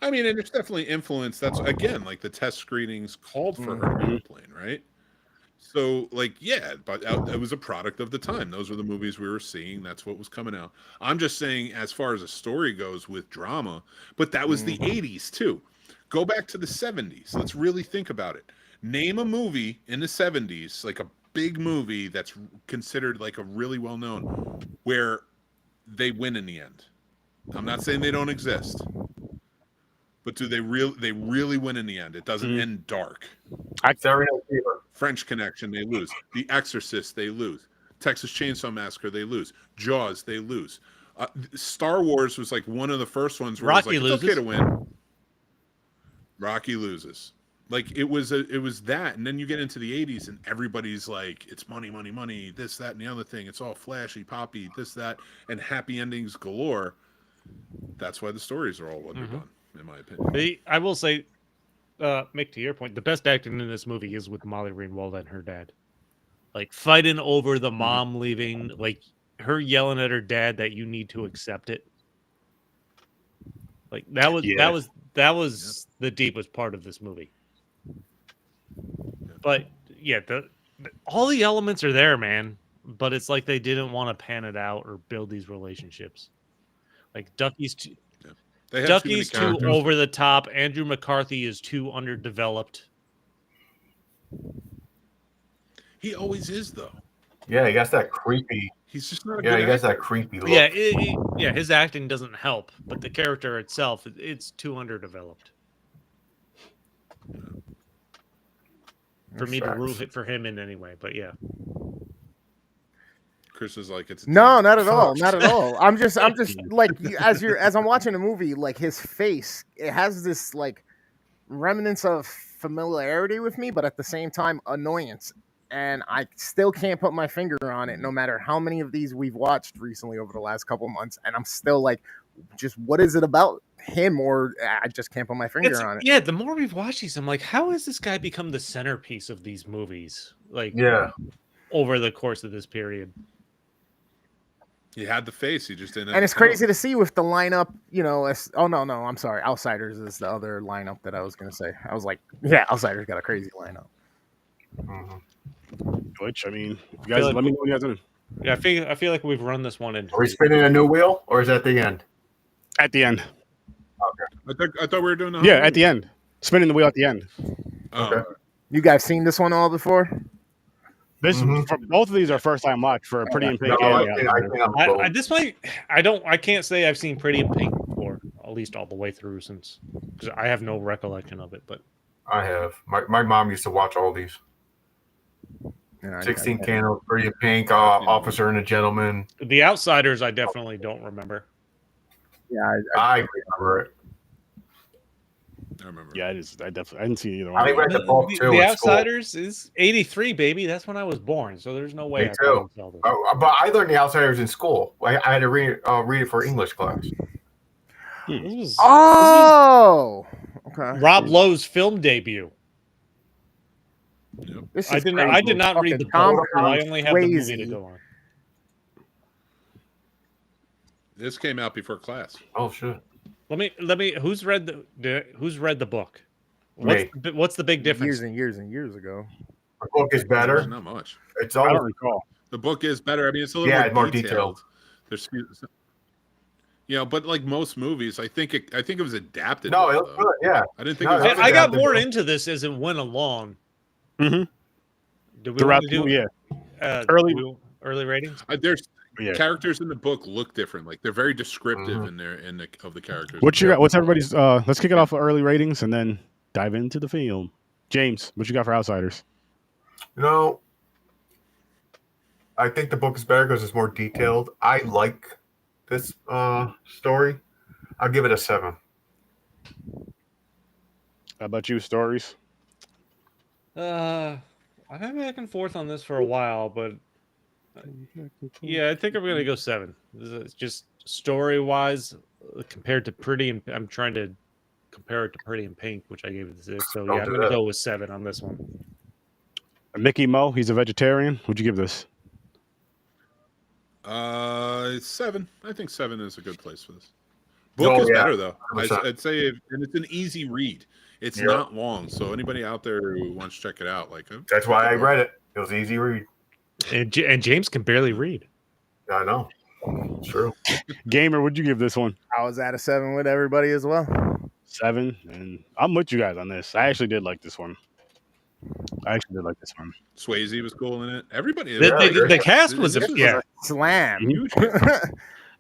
S5: I mean, and it's definitely influence. That's, again, like the test screenings called for her to be Airplane, right? So, like, yeah, but it was a product of the time. Those were the movies we were seeing. That's what was coming out. I'm just saying, as far as a story goes with drama, but that was the 80s, too. Go back to the 70s. Let's really think about it. Name a movie in the 70s, like a big movie that's considered like a really well-known, where they win in the end. I'm not saying they don't exist. But do they really win in the end? It doesn't end dark. French Connection, they lose. The Exorcist, they lose. Texas Chainsaw Massacre, they lose. Jaws, they lose. Star Wars was like one of the first ones where
S3: Rocky
S5: it was like,
S3: loses.
S5: It's okay to win. Rocky loses. Like it was that, and then you get into the 80s, and everybody's like, it's money, money, money, this, that, and the other thing. It's all flashy, poppy, this, that, and happy endings galore. That's why the stories are all what they're done. In my opinion,
S3: I will say, Mick, to your point, the best acting in this movie is with Molly Ringwald and her dad. Like fighting over the mom leaving, like her yelling at her dad that you need to accept it. Like that was the deepest part of this movie. But yeah, all the elements are there, man. But it's like they didn't want to pan it out or build these relationships. Like Ducky's too over the top. Andrew McCarthy is too underdeveloped.
S5: He always is, though.
S4: Yeah, he got that creepy.
S5: He's just not.
S4: He got that creepy look.
S3: Yeah, his acting doesn't help, but the character itself, it's too underdeveloped. For me to root for him in any way, but yeah.
S5: Chris is like, it's
S1: no, not at all, not at all. I'm just like, as I'm watching the movie, like his face, it has this like remnants of familiarity with me, but at the same time annoyance, and I still can't put my finger on it, no matter how many of these we've watched recently over the last couple months, and I'm still like, just what is it about him, or I just can't put my finger on it.
S3: Yeah, the more we've watched these, I'm like, how has this guy become the centerpiece of these movies? Like,
S4: yeah.
S3: over the course of this period.
S5: He had the face, he just didn't have
S1: And
S5: the
S1: it's crazy
S5: talent.
S1: to see with the lineup, I'm sorry, Outsiders is the other lineup that I was gonna say. I was like, yeah, Outsiders got a crazy lineup.
S2: Which, I mean, you guys, let me know what you guys doing.
S3: Yeah, I feel like we've run this one in.
S4: Are we spinning a new wheel, or is that the end?
S2: At the end.
S4: Okay.
S5: I thought we were doing
S2: at the end. Spinning the wheel at the end.
S4: Okay.
S1: You guys seen this one all before?
S2: This for both of these are first time watch for Pretty in Pink.
S3: I can't say I've seen Pretty in Pink before, at least all the way through, since because I have no recollection of it. But
S4: I have. My mom used to watch all these. 16 Candles, Pretty in Pink, Officer and a Gentleman.
S3: The Outsiders, I definitely don't remember.
S1: Yeah,
S4: I remember it.
S5: I remember.
S2: Yeah, I didn't see either one.
S4: I read the book too.
S3: The Outsiders is 83, baby. That's when I was born. So there's no way.
S4: Me too. But I learned the Outsiders in school. I had to read it for English class.
S3: This
S1: was okay.
S3: Rob Lowe's film debut.
S5: Yep.
S3: I did not read the book. So I only have the movie to go on.
S5: This came out before class.
S4: Oh shit.
S3: Let me. Who's read the book?
S4: Me.
S3: What's the big difference?
S1: Years and years and years ago.
S4: The book is better.
S5: Not much.
S4: It's
S2: I don't recall.
S5: The book is better. I mean, it's a little
S4: more detailed.
S5: There's, but like most movies, I think it was adapted.
S4: No, it was good. Yeah,
S5: I didn't think.
S3: I got more into this as it went along.
S2: Mm-hmm.
S3: Do we want to do
S2: early
S3: ratings?
S5: There's characters in the book look different. Like they're very descriptive of the characters.
S2: What you got? What's everybody's? Let's kick it off with early ratings and then dive into the film. James, what you got for Outsiders?
S4: I think the book is better because it's more detailed. I like this story. I'll give it a 7.
S2: How about you, Stories?
S3: I've been back and forth on this for a while, but yeah, I think I'm gonna go 7. It's just story-wise, compared to Pretty, and I'm trying to compare it to Pretty in Pink, which I gave it a 6. So yeah, I'm gonna go with 7 on this one.
S2: Mickey Mo, he's a vegetarian. What'd you give this?
S5: 7. I think 7 is a good place for this. Book is better though. I'd say, and it's an easy read. It's not long, so anybody out there who wants to check it out,
S4: that's why I read it. It was easy read.
S3: And James can barely read.
S4: I know. It's true.
S2: Gamer, what'd you give this one?
S1: I was at a 7 with everybody as well.
S2: 7, and I'm with you guys on this. I actually did like this one.
S5: Swayze was cool in it. Everybody.
S3: The cast was a
S1: slam.
S5: Huge.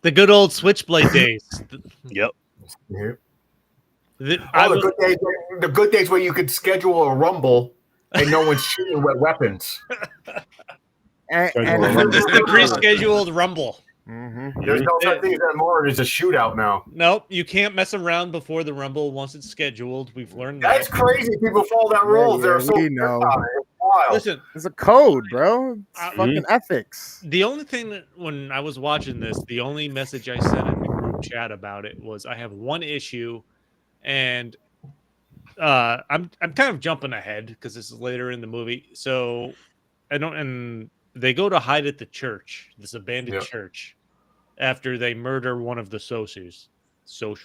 S3: The good old Switchblade days.
S2: Yep.
S4: Yeah. The good days where you could schedule a rumble and no one's shooting with weapons.
S1: and
S3: the pre-scheduled rumble.
S1: Mm-hmm.
S4: There's no such thing anymore. It's a shootout now.
S3: Nope, you can't mess around before the rumble once it's scheduled. We've learned
S4: that. That's crazy. People follow that rules. They're so
S3: Listen,
S1: it's a code, bro. It's fucking ethics.
S3: The only thing that when I was watching this, the only message I sent in the group chat about it was I have one issue, and I'm kind of jumping ahead because this is later in the movie. So and they go to hide at the church, this abandoned church, after they murder one of the socials. So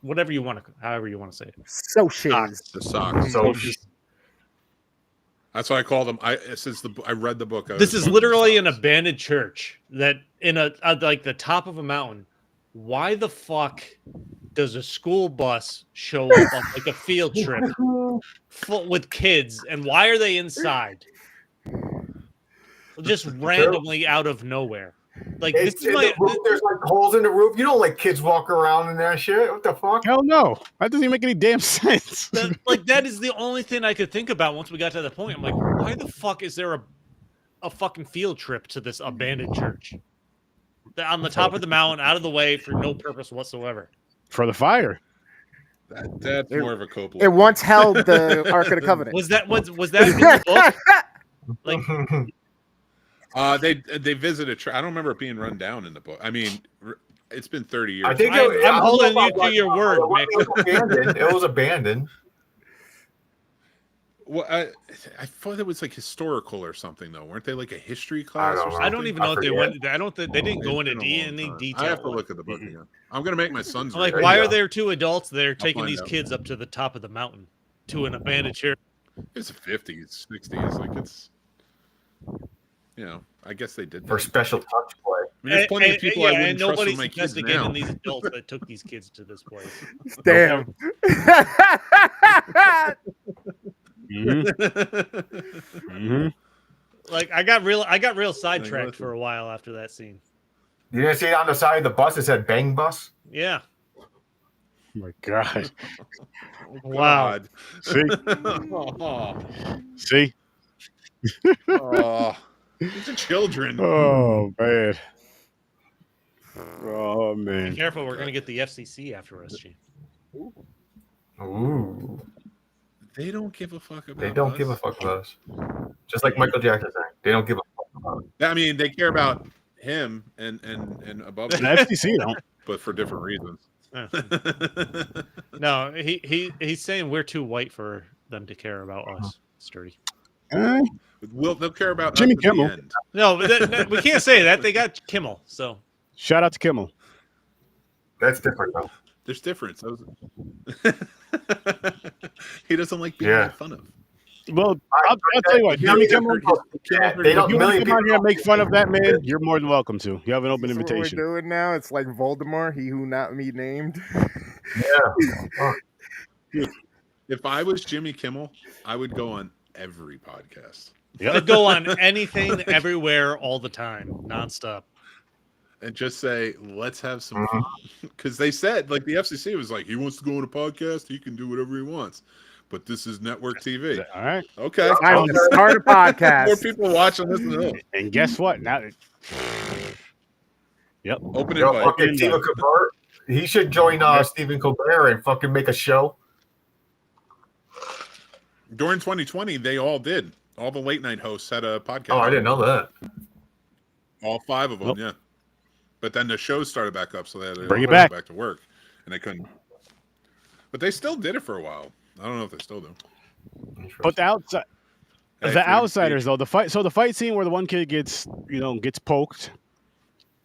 S3: whatever you want to, however you want to say it.
S1: Socials.
S5: The socks. That's why I call them. I read the book.
S3: This is literally an abandoned church that in a like the top of a mountain. Why the fuck does a school bus show up on like a field trip full with kids, and why are they inside? Just randomly out of nowhere. Like this is
S4: there's like holes in the roof. You don't let kids walk around in that shit. What the fuck?
S2: Hell no. That doesn't even make any damn sense.
S3: That is the only thing I could think about once we got to the point. I'm like, why the fuck is there a fucking field trip to this abandoned church? On the top of the mountain, out of the way, for no purpose whatsoever.
S2: For the fire.
S5: That's more of a cope.
S1: It once held the Ark of the Covenant.
S3: Was that in the book?
S5: They visited. I don't remember it being run down in the book. I mean, it's been 30 years.
S4: I think
S3: I'm holding you to your word, man.
S4: It was abandoned.
S5: Well, I thought it was like historical or something though. Weren't they like a history class?
S3: I don't even know if they went. I don't think they didn't go into any detail.
S5: I have to look at the book again. I'm gonna make my sons.
S3: Like, why are there two adults there taking these kids up to the top of the mountain to an abandoned chair?
S5: It's the 50s, 60s. Like it's, I guess they did that.
S4: For special touch play.
S5: I mean, there's plenty of people I wouldn't trust with my kids now.
S3: These adults that took these kids to this place.
S1: Damn.
S3: Like I got real sidetracked for a while after that scene.
S4: You didn't see it on the side of the bus? It said "Bang Bus."
S3: Yeah.
S2: Oh my God.
S3: Wow.
S2: See? See?
S5: Oh, these are children.
S2: Oh man. Oh man.
S3: Be careful, we're gonna get the FCC after us, Gene.
S4: Ooh.
S5: They don't give a fuck about us.
S4: They don't give a fuck about us. Just like Michael Jackson saying, they don't give a fuck about us.
S5: I mean, they care about him and above
S2: The
S5: him,
S2: FTC don't.
S5: but for different reasons.
S3: No, he's saying we're too white for them to care about us, Sturdy.
S5: They'll care about
S2: Jimmy
S5: us at the
S2: Kimmel.
S5: end.
S3: No, but we can't say that. They got Kimmel, so
S2: Shout out to Kimmel.
S4: That's different, though.
S5: There's difference. He doesn't like being made fun of.
S2: Well, I'll tell you what, Jimmy Kimmel,
S4: They don't
S2: if you want to
S4: million
S2: come out here and
S4: people.
S2: make fun of that man, you're more than welcome to. You have an open
S1: That's what
S2: invitation.
S1: we're doing now. It's like Voldemort, he who not me named.
S4: Yeah.
S5: If I was Jimmy Kimmel, I would go on every podcast.
S3: I'd go on anything, everywhere, all the time, nonstop.
S5: And just say, let's have some fun. Because they said, like, the FCC was like, he wants to go on a podcast, he can do whatever he wants. But this is network TV.
S2: All right.
S5: Okay.
S1: Time to start a podcast.
S5: More people watching this than this.
S2: And guess what? Now, yep.
S5: Open
S4: Yo,
S5: invite.
S4: fucking Stephen Colbert. He should join Stephen Colbert and fucking make a show.
S5: During 2020, they all did. All the late night hosts had a podcast.
S4: Oh, I didn't know that.
S5: All 5 of them,
S2: Nope.
S5: yeah. But then the shows started back up, so they had to
S2: Bring it
S5: go
S2: back
S5: to work, and they couldn't. But they still did it for a while. I don't know if they still do.
S2: But the outsiders though, the fight scene where the one kid gets poked,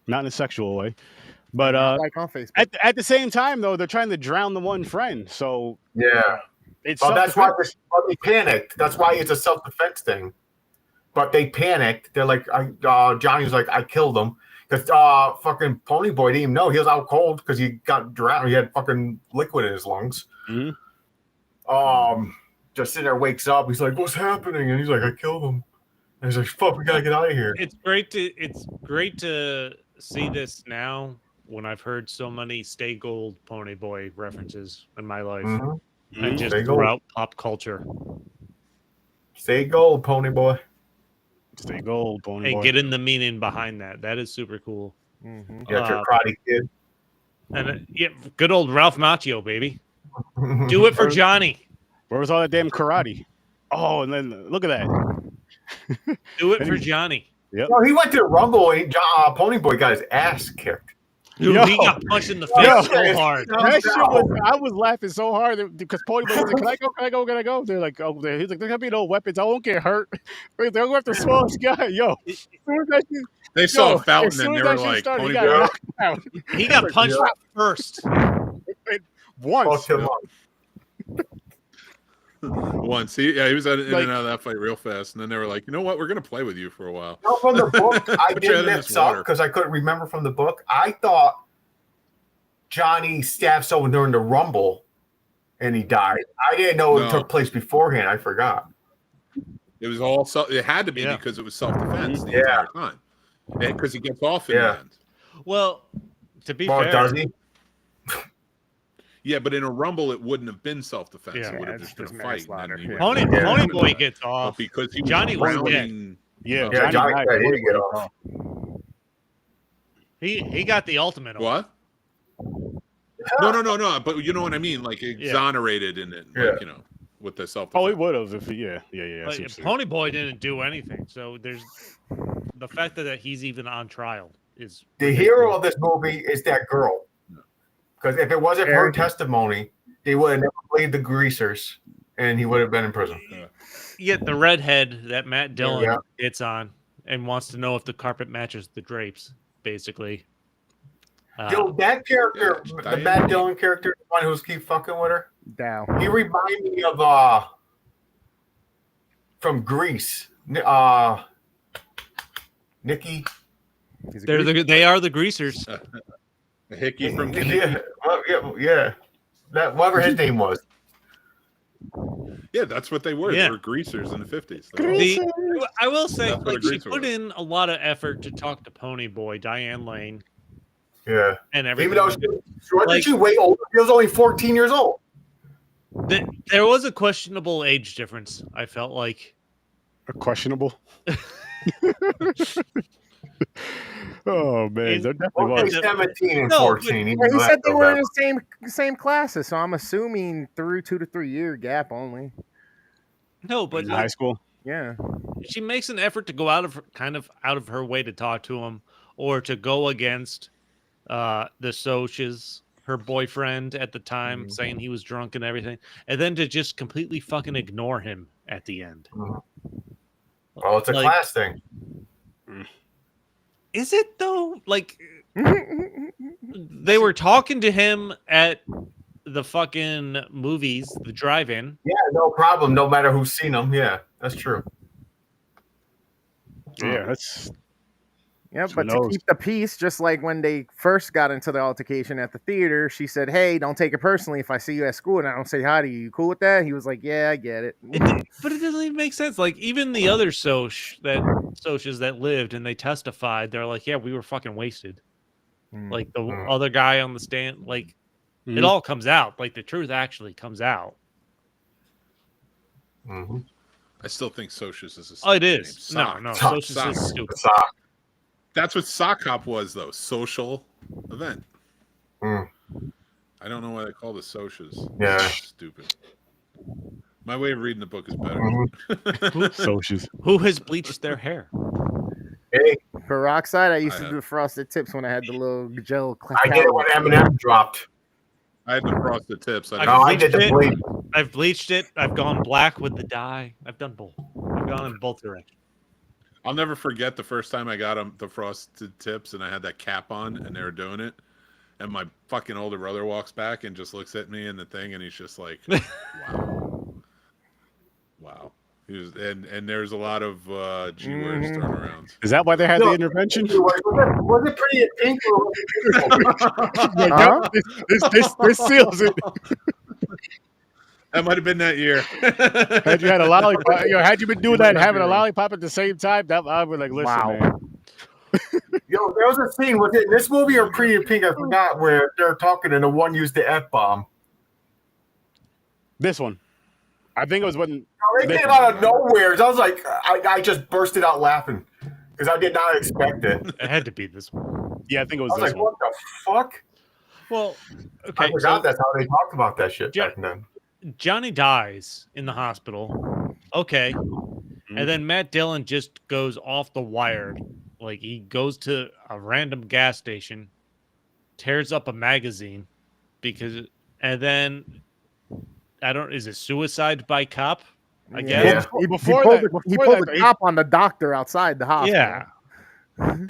S2: not in a sexual way, but
S1: like on Facebook.
S2: at the same time though, they're trying to drown the one friend. So
S4: Yeah.
S2: it's
S4: Well, that's why
S2: self-defense.
S4: they panicked. That's why it's a self-defense thing. But they panicked. They're like, Johnny was like, I killed him. Because fucking Pony Boy didn't even know. He was out cold because he got drowned. He had fucking liquid in his lungs.
S2: Mhm.
S4: Just sitting there, wakes up. He's like, what's happening? And he's like, I killed him. And he's like, fuck, we gotta get out of here.
S3: It's great to see this now when I've heard so many Stay Gold Pony Boy references in my life and just
S4: Stay Gold.
S3: throughout pop culture.
S4: Stay gold, Pony Boy.
S2: Stay gold, Pony
S3: And
S2: Boy.
S3: get in the meaning behind that. That is super cool.
S1: Mm-hmm.
S4: You got your Karate Kid.
S3: And good old Ralph Macchio, baby. Do it for Johnny.
S2: Where was all that damn karate? Oh, and then look at that.
S3: Do it for Johnny.
S2: Yep.
S4: No, he went to the Rumble and Pony Boy got his ass kicked.
S3: Dude,
S2: Yo.
S3: he got punched in the face so hard.
S2: That shit I was laughing so hard because Pony Boy was like, can I go? They're like, oh, he's like, there can't be no weapons. I won't get hurt. They'll go after the smallest guy. Yo, as soon as that shit,
S5: They saw a
S2: as
S5: fountain
S2: soon
S5: and
S2: as
S5: they were
S2: that shit
S5: like,
S2: started,
S5: Pony
S2: he got
S5: Boy.
S2: knocked out.
S3: He got punched first.
S2: Once.
S4: Fucked him up.
S5: Once. He was in and out of that fight real fast. And then they were like, you know what? We're going to play with you for a while.
S4: No, from the book, I
S5: Put your head
S4: did
S5: in
S4: mix
S5: this
S4: up
S5: water.
S4: because I couldn't remember from the book. I thought Johnny stabbed someone during the Rumble and he died. I didn't know it
S5: No.
S4: took place beforehand. I forgot.
S5: It was all it had to be because it was self-defense the
S4: Yeah.
S5: entire time. Because he gets off in
S4: Yeah.
S5: the end.
S3: Well, to be
S4: Well,
S3: fair,
S4: does he?
S5: Yeah, but in a rumble, it wouldn't have been self-defense.
S3: Yeah,
S5: it would have
S1: it's
S5: just been a
S1: just
S5: fight.
S1: manslaughter,
S5: And then he
S1: yeah.
S5: went-
S3: Pony Boy gets
S5: But
S3: off.
S5: because he was
S3: Johnny was
S5: drowning-
S2: Yeah,
S4: Yeah, Johnny
S2: died.
S4: said he
S2: Pony
S4: didn't get
S2: Boy
S4: off.
S3: He got the ultimate.
S2: What?
S5: No. But you know what I mean? Like exonerated in it, like, with the self-defense.
S2: Oh, he would have if yeah. I see what
S3: But
S2: you're saying.
S3: Pony Boy didn't do anything, so there's the fact that he's even on trial is
S4: The hero of this movie is that girl. Because if it wasn't for her testimony, they would have never played the greasers and he would have been in prison.
S3: Yet the redhead that Matt Dillon hits on and wants to know if the carpet matches the drapes, basically.
S4: Yo, that character, the Matt Dillon character, the one who's keep fucking with her, he reminds me of from Grease. Nikki.
S3: They are the greasers.
S5: Hickey from Kinky.
S4: Yeah. That whatever his name was.
S5: Yeah, that's what they were.
S3: Yeah.
S5: They were greasers in the 50s.
S3: I will say, like, she put in a lot of effort to talk to Ponyboy, Diane Lane.
S4: Yeah.
S3: And everything.
S4: Even though she way older, she was only 14 years old.
S3: There was a questionable age difference, I felt like.
S2: A questionable? Oh man, there definitely was.
S4: 17 and 14.
S1: He said they were in the same classes, so I'm assuming through 2 to 3 year gap only.
S3: No, but
S2: in high school.
S1: Yeah,
S3: she makes an effort to go out of her way to talk to him or to go against the Soches, her boyfriend at the time, saying he was drunk and everything, and then to just completely fucking ignore him at the end.
S4: Oh, it's a class thing.
S3: Is it though? Like they were talking to him at the fucking movies, the drive-in.
S4: Yeah, no problem. No matter who's seen them. Yeah, that's true.
S2: Yeah, that's.
S1: Yeah, but to keep the peace, just like when they first got into the altercation at the theater, she said, "Hey, don't take it personally if I see you at school and I don't say hi to you. You cool with that?" He was like, "Yeah, I get it."
S3: But it doesn't even make sense. Like even the other Soches that lived and they testified, they're like, "Yeah, we were fucking wasted." Like the other guy on the stand, like it all comes out. Like the truth actually comes out.
S5: I still think Soches is a stupid
S3: Oh, it is.
S5: name.
S3: No, Soches is stupid.
S5: That's what Sock Hop was, though. Social event. I don't know why they call it Soches.
S4: Yeah.
S5: Stupid. My way of reading the book is better.
S2: Soches.
S3: Who has bleached their hair?
S4: Hey.
S1: Peroxide, I used to do the frosted tips when I had the little gel.
S4: I did it when Eminem dropped.
S5: I had the frosted tips.
S4: I did the bleach.
S3: I've bleached it. I've gone black with the dye. I've done both. I've gone in both directions.
S5: I'll never forget the first time I got the frosted tips and I had that cap on and they were doing it. And my fucking older brother walks back and just looks at me in the thing and he's just like, wow. Wow. He was, and there's a lot of G words thrown around.
S2: Is that why they had the intervention?
S4: Was it pretty pink or
S2: this seals it.
S5: That might have been that year.
S2: Had you had a lollipop, had you been doing that and having a lollipop at the same time, that I would like listen, man.
S4: Yo, there was a scene, was it in this movie or Pretty in Pink? I forgot, where they're talking and the one used the F-bomb.
S2: This one. I think it was when
S4: they came out of nowhere. I was like, I just bursted out laughing because I did not expect it.
S3: It had to be this one.
S2: Yeah, I think it was
S4: I was
S2: this
S4: like,
S2: one.
S4: what the fuck?
S3: Well, okay.
S4: I forgot that's how they talked about that shit back then.
S3: Johnny dies in the hospital. Okay. And then Matt Dillon just goes off the wire. Like he goes to a random gas station, tears up a magazine and then is it suicide by cop? I guess.
S1: He pulled the cop on the doctor outside the hospital.
S3: Yeah.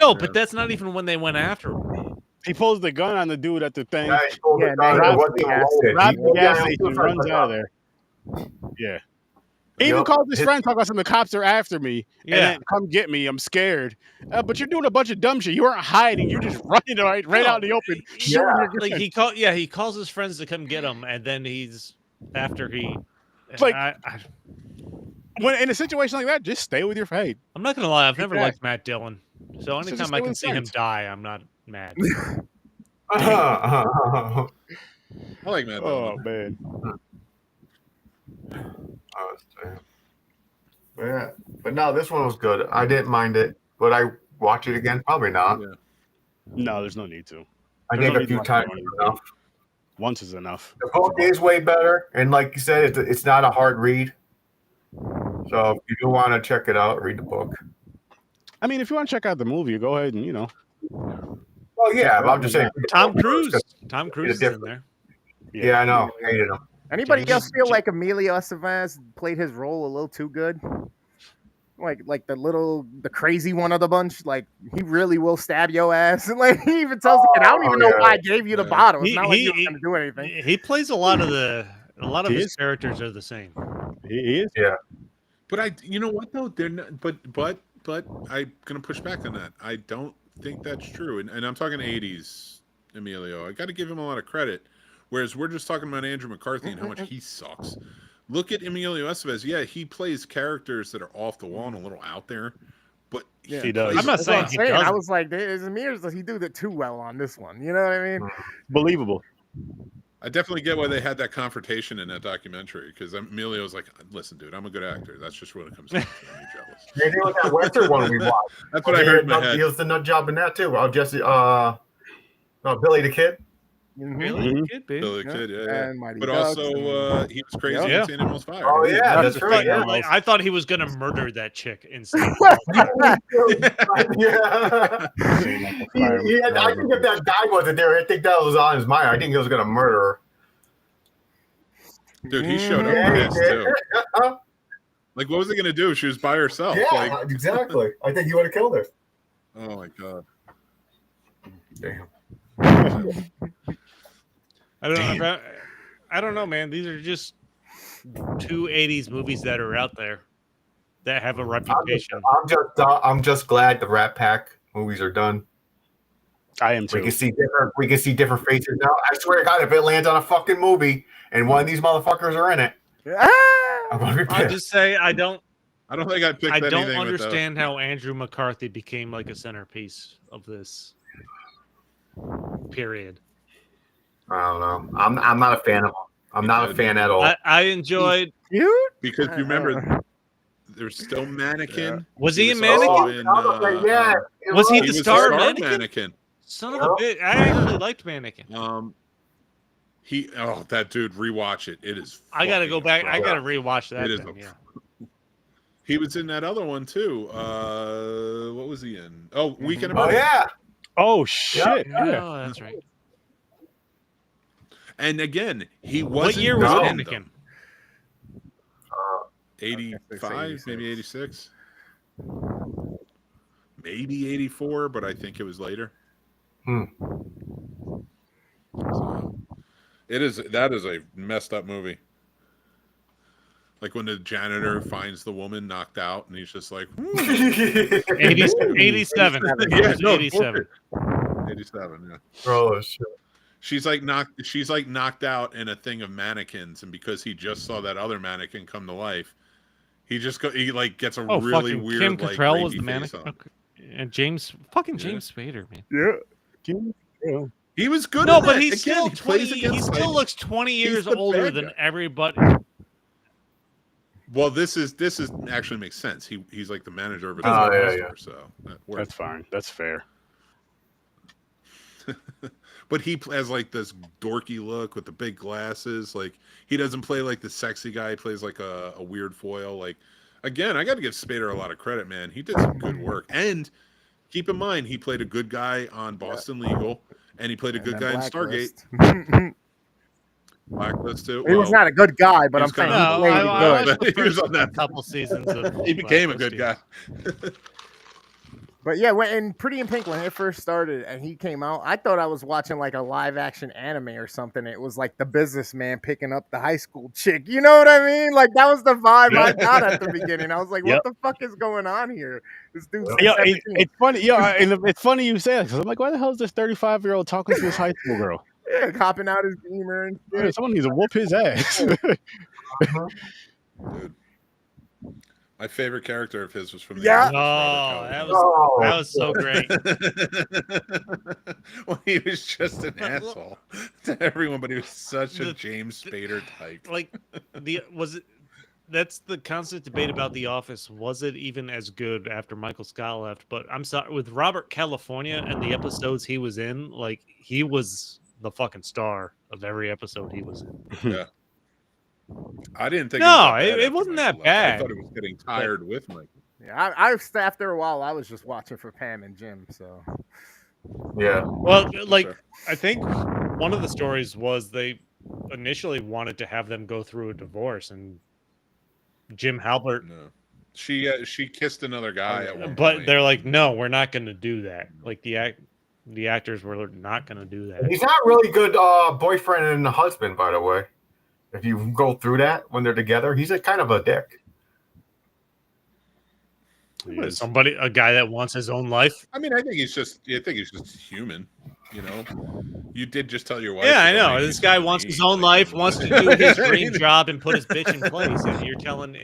S3: No, but that's not even when they went after him.
S2: He pulls the gun on the dude at the thing.
S4: Yeah, he pulled the gun.
S2: Robs the gas station, runs out of there. Yeah. He even called his friend, talking about something. The cops are after me. And then come get me. I'm scared. But you're doing a bunch of dumb shit. You aren't hiding. You're just running right out in the open.
S3: Like he calls his friends to come get him, and then
S2: when in a situation like that, just stay with your fate.
S3: I'm not gonna lie, I've never liked Matt Dillon. So anytime I can see him die, I'm not mad.
S5: I like Matt Dillon.
S2: Oh man.
S4: Yeah, but no, this one was good. I didn't mind it. Would I watch it again? Probably not.
S2: Yeah. No, there's no need to.
S4: I think a few times is enough.
S2: Once is enough.
S4: The book is way better, and like you said, it's not a hard read. So if you do want to check it out, read the book.
S2: I mean, if you want to check out the movie, go ahead and
S4: Well, yeah, but I'm just saying.
S3: Tom Cruise is in there.
S4: Yeah, I know. I hated him.
S1: Anybody else feel like Emilio Estevez played his role a little too good? Like the crazy one of the bunch. Like he really will stab your ass, and like he even tells the kid, "I don't even know why I gave you the bottle. It's not like you were gonna do anything."
S3: He plays a lot of his characters are the same.
S2: He is.
S4: Yeah.
S5: But you know what though? They're not. But I'm gonna push back on that. I don't think that's true. And I'm talking 80s Emilio. I got to give him a lot of credit. Whereas we're just talking about Andrew McCarthy and how much he sucks. Look at Emilio Estevez. Yeah, he plays characters that are off the wall and a little out there, but
S2: he does.
S3: I'm not saying he doesn't.
S1: I was like, does he do that too well on this one? You know what I mean?
S2: Believable.
S5: I definitely get why they had that confrontation in that documentary, because Emilio's like, listen, dude, I'm a good actor. That's just what it comes down to. I'm jealous.
S4: Maybe with that Western one we watched.
S5: That's what I heard in my head.
S4: He was the nut job in that too. Jesse, Billy the Kid.
S3: Billy the Kid, baby.
S5: Billy the Kid, yeah.
S1: But
S5: also, he was crazy in St. Elmo's Fire.
S4: Oh yeah, that's right. Yeah.
S3: I thought he was gonna murder that chick instead.
S4: Yeah. I think if that guy wasn't there, I think that was on his mind. I think he was gonna murder her.
S5: Dude, he showed up pissed too. Like, what was he gonna do? She was by herself.
S4: Yeah,
S5: like,
S4: exactly. I think he would have killed her.
S5: Oh my god.
S4: Damn.
S3: I don't know, man. These are just two 80s movies that are out there that have a reputation.
S4: I'm just glad the Rat Pack movies are done.
S2: I am too.
S4: We can see different faces now. I swear to God, if it lands on a fucking movie and one of these motherfuckers are in it,
S3: I'll just say I don't
S5: think I picked.
S3: I don't understand how Andrew McCarthy became like a centerpiece of this period.
S4: I don't know. I'm not a fan of him. I'm not a fan at all.
S3: I enjoyed
S5: because you remember there's still Mannequin.
S3: Was he a Mannequin? Was he the star Mannequin? Son of a bitch! I actually liked Mannequin.
S5: That dude, rewatch it. It is.
S3: I gotta go back. I gotta rewatch that.
S5: It is. He was in that other one too. What was he in? Oh, Weekend
S4: about. Oh yeah.
S2: Oh shit!
S3: Yeah. Oh, that's right.
S5: And again, he wasn't.
S3: What year was Mannequin?
S5: 85, maybe 86, maybe 84, but I think it was later. So, that is a messed up movie. Like when the janitor finds the woman knocked out, and he's just like,
S3: 87.
S5: Yeah, no,
S3: 87.
S5: 87. Yeah.
S4: Oh shit.
S5: She's like knocked out in a thing of mannequins, and because he just saw that other mannequin come to life, he gets a really weird.
S3: Kim Cattrall was the mannequin, and James Spader, man.
S2: Yeah.
S5: He was good.
S3: No, but he's still 20. He still looks 20 years older than everybody.
S5: Well, this actually makes sense. He's like the manager of a so
S2: that's fine. That's fair.
S5: But he has like this dorky look with the big glasses. Like he doesn't play like the sexy guy. He plays like a weird foil. Like again, I got to give Spader a lot of credit, man. He did some good work. And keep in mind, he played a good guy on Boston Legal, and he played a good guy in Stargate. Blacklist too.
S1: He was not a good guy, but I'm saying he played good.
S5: He was on that
S3: couple seasons.
S5: He became a good guy.
S1: But yeah, when Pretty in Pink, when it first started and he came out, I thought I was watching like a live action anime or something. It was like the businessman picking up the high school chick. You know what I mean? Like that was the vibe I got at the beginning. I was like, what the fuck is going on here? This dude's
S2: it's funny. And it's funny you say that because I'm like, why the hell is this 35-year-old talking to this high school girl?
S1: Yeah, copping out his Beamer and shit.
S2: Yeah, someone needs to whoop his ass.
S5: Dude. My favorite character of his was from the
S3: that was so great.
S5: Well, he was just an asshole to everyone, but he was such a James Spader type.
S3: Like that's the constant debate about The Office. Was it even as good after Michael Scott left? But I'm sorry, with Robert California and the episodes he was in, like he was the fucking star of every episode he was in.
S5: Yeah. I didn't think
S3: it wasn't that bad.
S5: I thought it was getting tired with Mike.
S1: Yeah, after a while I was just watching for Pam and Jim, so
S4: yeah.
S3: Well, like I think one of the stories was they initially wanted to have them go through a divorce, and Jim Halpert.
S5: No, she kissed another guy at one
S3: But
S5: point.
S3: they're like, no, we're not going to do that. Like the actors were not going to do that.
S4: He's not really good boyfriend and husband, by the way. If you go through that when they're together, he's a kind of a dick.
S3: A guy that wants his own life.
S5: I mean, I think he's just human. You know, you did just tell your wife.
S3: Yeah, I know. This guy wants his own life, wants to do his dream job and put his bitch in place. And you're telling.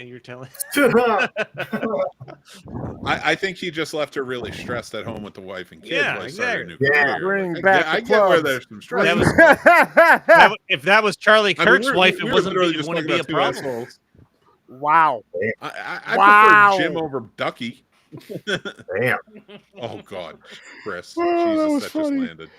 S5: I think he just left her really stressed at home with the wife and kids.
S3: Yeah,
S5: while starting
S3: exactly.
S5: a new career.
S1: Bring back
S5: I
S1: the
S5: get where
S1: clubs.
S5: there's some stress.
S3: If that was Charlie Kirk's wife, it wouldn't be a problem.
S5: Assholes.
S1: Wow.
S5: I
S1: Wow.
S5: prefer Jim over Ducky.
S4: Damn.
S5: Oh God, Chris,
S2: Oh,
S5: Jesus, that
S2: funny.
S5: just landed.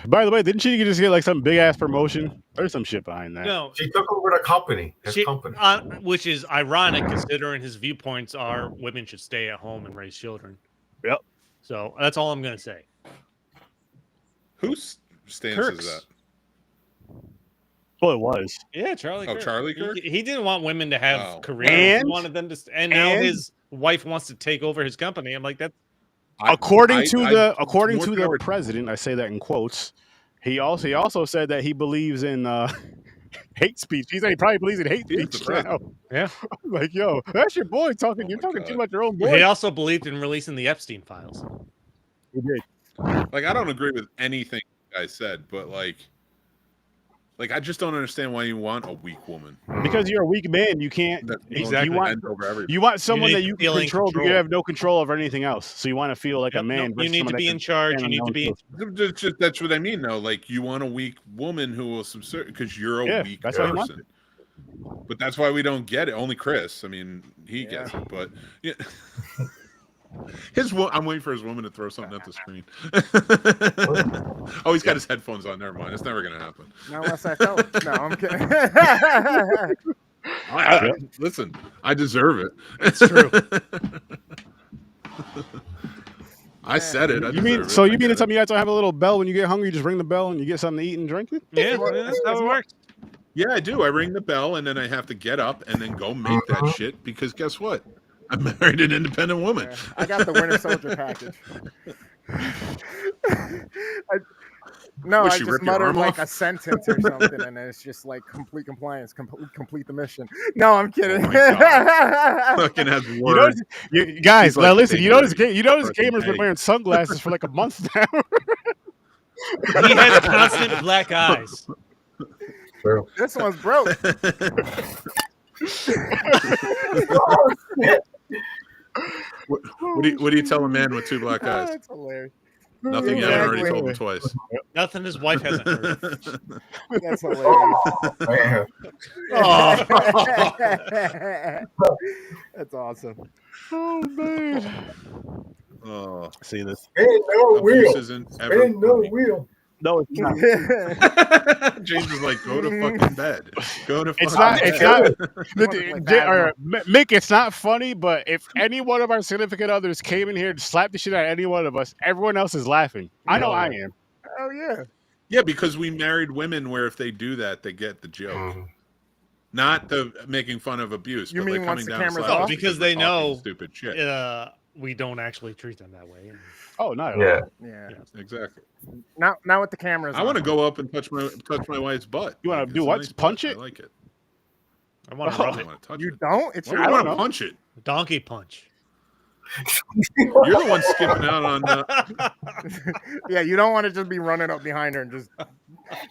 S2: By the way, didn't she just get like some big ass promotion? There's some shit behind that.
S3: No,
S4: She took over the company. His company.
S3: which is ironic considering his viewpoints are women should stay at home and raise children.
S2: Yep.
S3: So that's all I'm going to say.
S5: Whose stance
S2: Kirk's.
S5: is that?
S2: Well, it was.
S3: Yeah, Charlie.
S5: Oh,
S3: Kirk.
S5: Charlie Kirk?
S3: He didn't want women to have
S5: Oh.
S3: careers.
S2: And-
S3: He wanted them to, now his wife wants to take over his company. I'm like, that's
S2: According to
S5: more
S2: the
S5: power-
S2: president, I say that in quotes. He also said that he believes in hate speech. He said he probably believes in hate
S5: He is the
S2: speech now.
S5: president.
S3: Yeah.
S2: Like, yo, that's your boy talking.
S5: Oh
S2: You're
S5: my
S2: talking
S5: God.
S2: too much your own boy.
S3: He also believed in releasing the Epstein files.
S2: He did.
S5: Like, I don't agree with anything you guys said, but like I just don't understand why you want a weak woman.
S2: Because you're a weak man, you can't.
S5: That's
S3: Exactly.
S2: You want,
S5: bend over everybody.
S2: you want someone
S3: need
S2: that
S3: to
S2: you
S3: feel
S2: can
S3: in
S2: control, but you
S3: control.
S2: have no control over anything else. So you want to feel like a
S3: Yep,
S2: man.
S3: you
S2: versus
S3: need to
S2: someone
S3: be
S2: that
S3: in
S2: can
S3: charge.
S2: stand
S3: You
S2: on
S3: need
S2: their
S3: to
S2: own
S3: be.
S2: two.
S5: That's what I mean, though. Like, you want a weak woman who will subserve because you're a weak
S2: that's why he wants
S5: person. But that's why we don't get it. Only Chris. I mean, he gets it, but yeah. I'm waiting for his woman to throw something at the screen. Oh, he's got his headphones on. Never mind. It's never gonna happen.
S1: Not unless I felt it. No, I'm kidding.
S5: Listen, I deserve it.
S3: It's true.
S5: I said it. I
S2: You mean
S5: deserve
S2: so?
S5: it.
S2: You
S5: I
S2: mean to
S5: get
S2: tell me you have to have a little bell when you get hungry? You just ring the bell and you get something to eat and drink?
S3: Yeah, that's how it works.
S5: Yeah, I do. I ring the bell and then I have to get up and then go make that shit because guess what? I married an independent woman.
S1: Yeah, I got the Winter Soldier package. I
S5: Would she
S1: just
S5: rip your
S1: muttered
S5: arm
S1: like
S5: off?
S1: a sentence or something, and then it's just like complete compliance, complete the mission. No, I'm kidding.
S5: Oh my God. Fucking has
S2: You
S5: words.
S2: notice, guys,
S5: He's like
S2: now listen.
S5: Big
S2: You notice,
S5: Daddy.
S2: Gamer's been
S5: Hey.
S2: wearing sunglasses for like a month now.
S3: He has constant black eyes.
S4: True.
S1: This one's broke.
S5: What do you tell a man with two black eyes?
S1: That's hilarious.
S5: Nothing. You haven't already
S1: Exactly.
S5: told him twice.
S3: Nothing his wife hasn't heard.
S1: That's hilarious.
S4: Man.
S1: That's awesome.
S2: Oh man.
S5: Oh,
S2: See this?
S4: Ain't no
S5: abuse
S4: wheel.
S5: isn't ever.
S4: Ain't no
S5: funny.
S4: wheel.
S2: No, it's not.
S5: James is like, go to fucking bed. Go to fucking
S2: It's not.
S5: bed.
S2: It's not.
S1: Like that,
S2: Mick, it's not funny. But if any one of our significant others came in here and slapped the shit out of any one of us, everyone else is laughing. I know I am.
S1: Oh yeah.
S5: Yeah, because we married women where if they do that, they get the joke. Not the making fun of abuse.
S1: You
S5: but
S1: mean
S5: like
S1: once
S5: coming
S1: the
S5: down and
S1: camera's
S5: slapping
S1: off?
S5: us
S3: Because
S5: we're
S3: they
S5: talking
S3: know,
S5: stupid shit.
S3: we don't actually treat them that way.
S2: Oh no.
S4: Yeah.
S1: Yeah.
S5: Exactly.
S1: Now with the cameras.
S5: I want to
S1: on.
S5: go up and touch my wife's butt.
S2: You wanna
S5: Like,
S2: do
S5: it's a
S2: what?
S5: nice
S2: Punch
S5: butt.
S2: it?
S5: I like it.
S3: I want
S5: I
S3: to rub
S5: don't
S3: it.
S5: want to touch
S1: You
S5: it.
S1: don't? It's
S5: Why
S1: your
S5: do you want
S2: don't
S5: to
S2: know.
S5: punch it?
S3: Donkey punch.
S5: You're the one skipping out on.
S1: Yeah, you don't want to just be running up behind her and just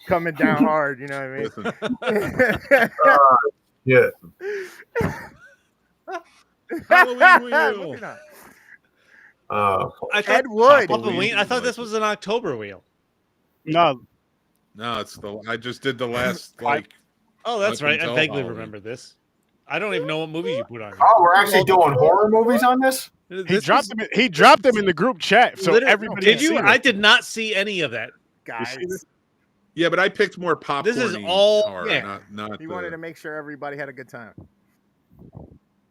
S1: coming down hard. You know what I mean?
S5: Listen,
S4: Yeah.
S5: Halloween wheel.
S1: Moving on.
S3: I thought
S1: Ed Wood.
S3: Halloween. I thought this was an October wheel.
S2: No.
S5: No, it's I just did the last like.
S3: Oh, that's
S5: Up
S3: right. I
S5: until
S3: vaguely
S5: Halloween.
S3: remember this. I don't even know what movie you put on. Here.
S4: Oh, we're actually doing horror movies on this?
S2: He dropped them in the group chat, so everybody.
S3: Did
S2: can
S3: you?
S2: see
S3: I
S2: them.
S3: did not see any of that.
S1: Guys,
S5: Yeah, but I picked more popcorn.
S3: This is all-
S5: horror,
S3: yeah.
S5: not.
S1: he wanted to make sure everybody had a good time.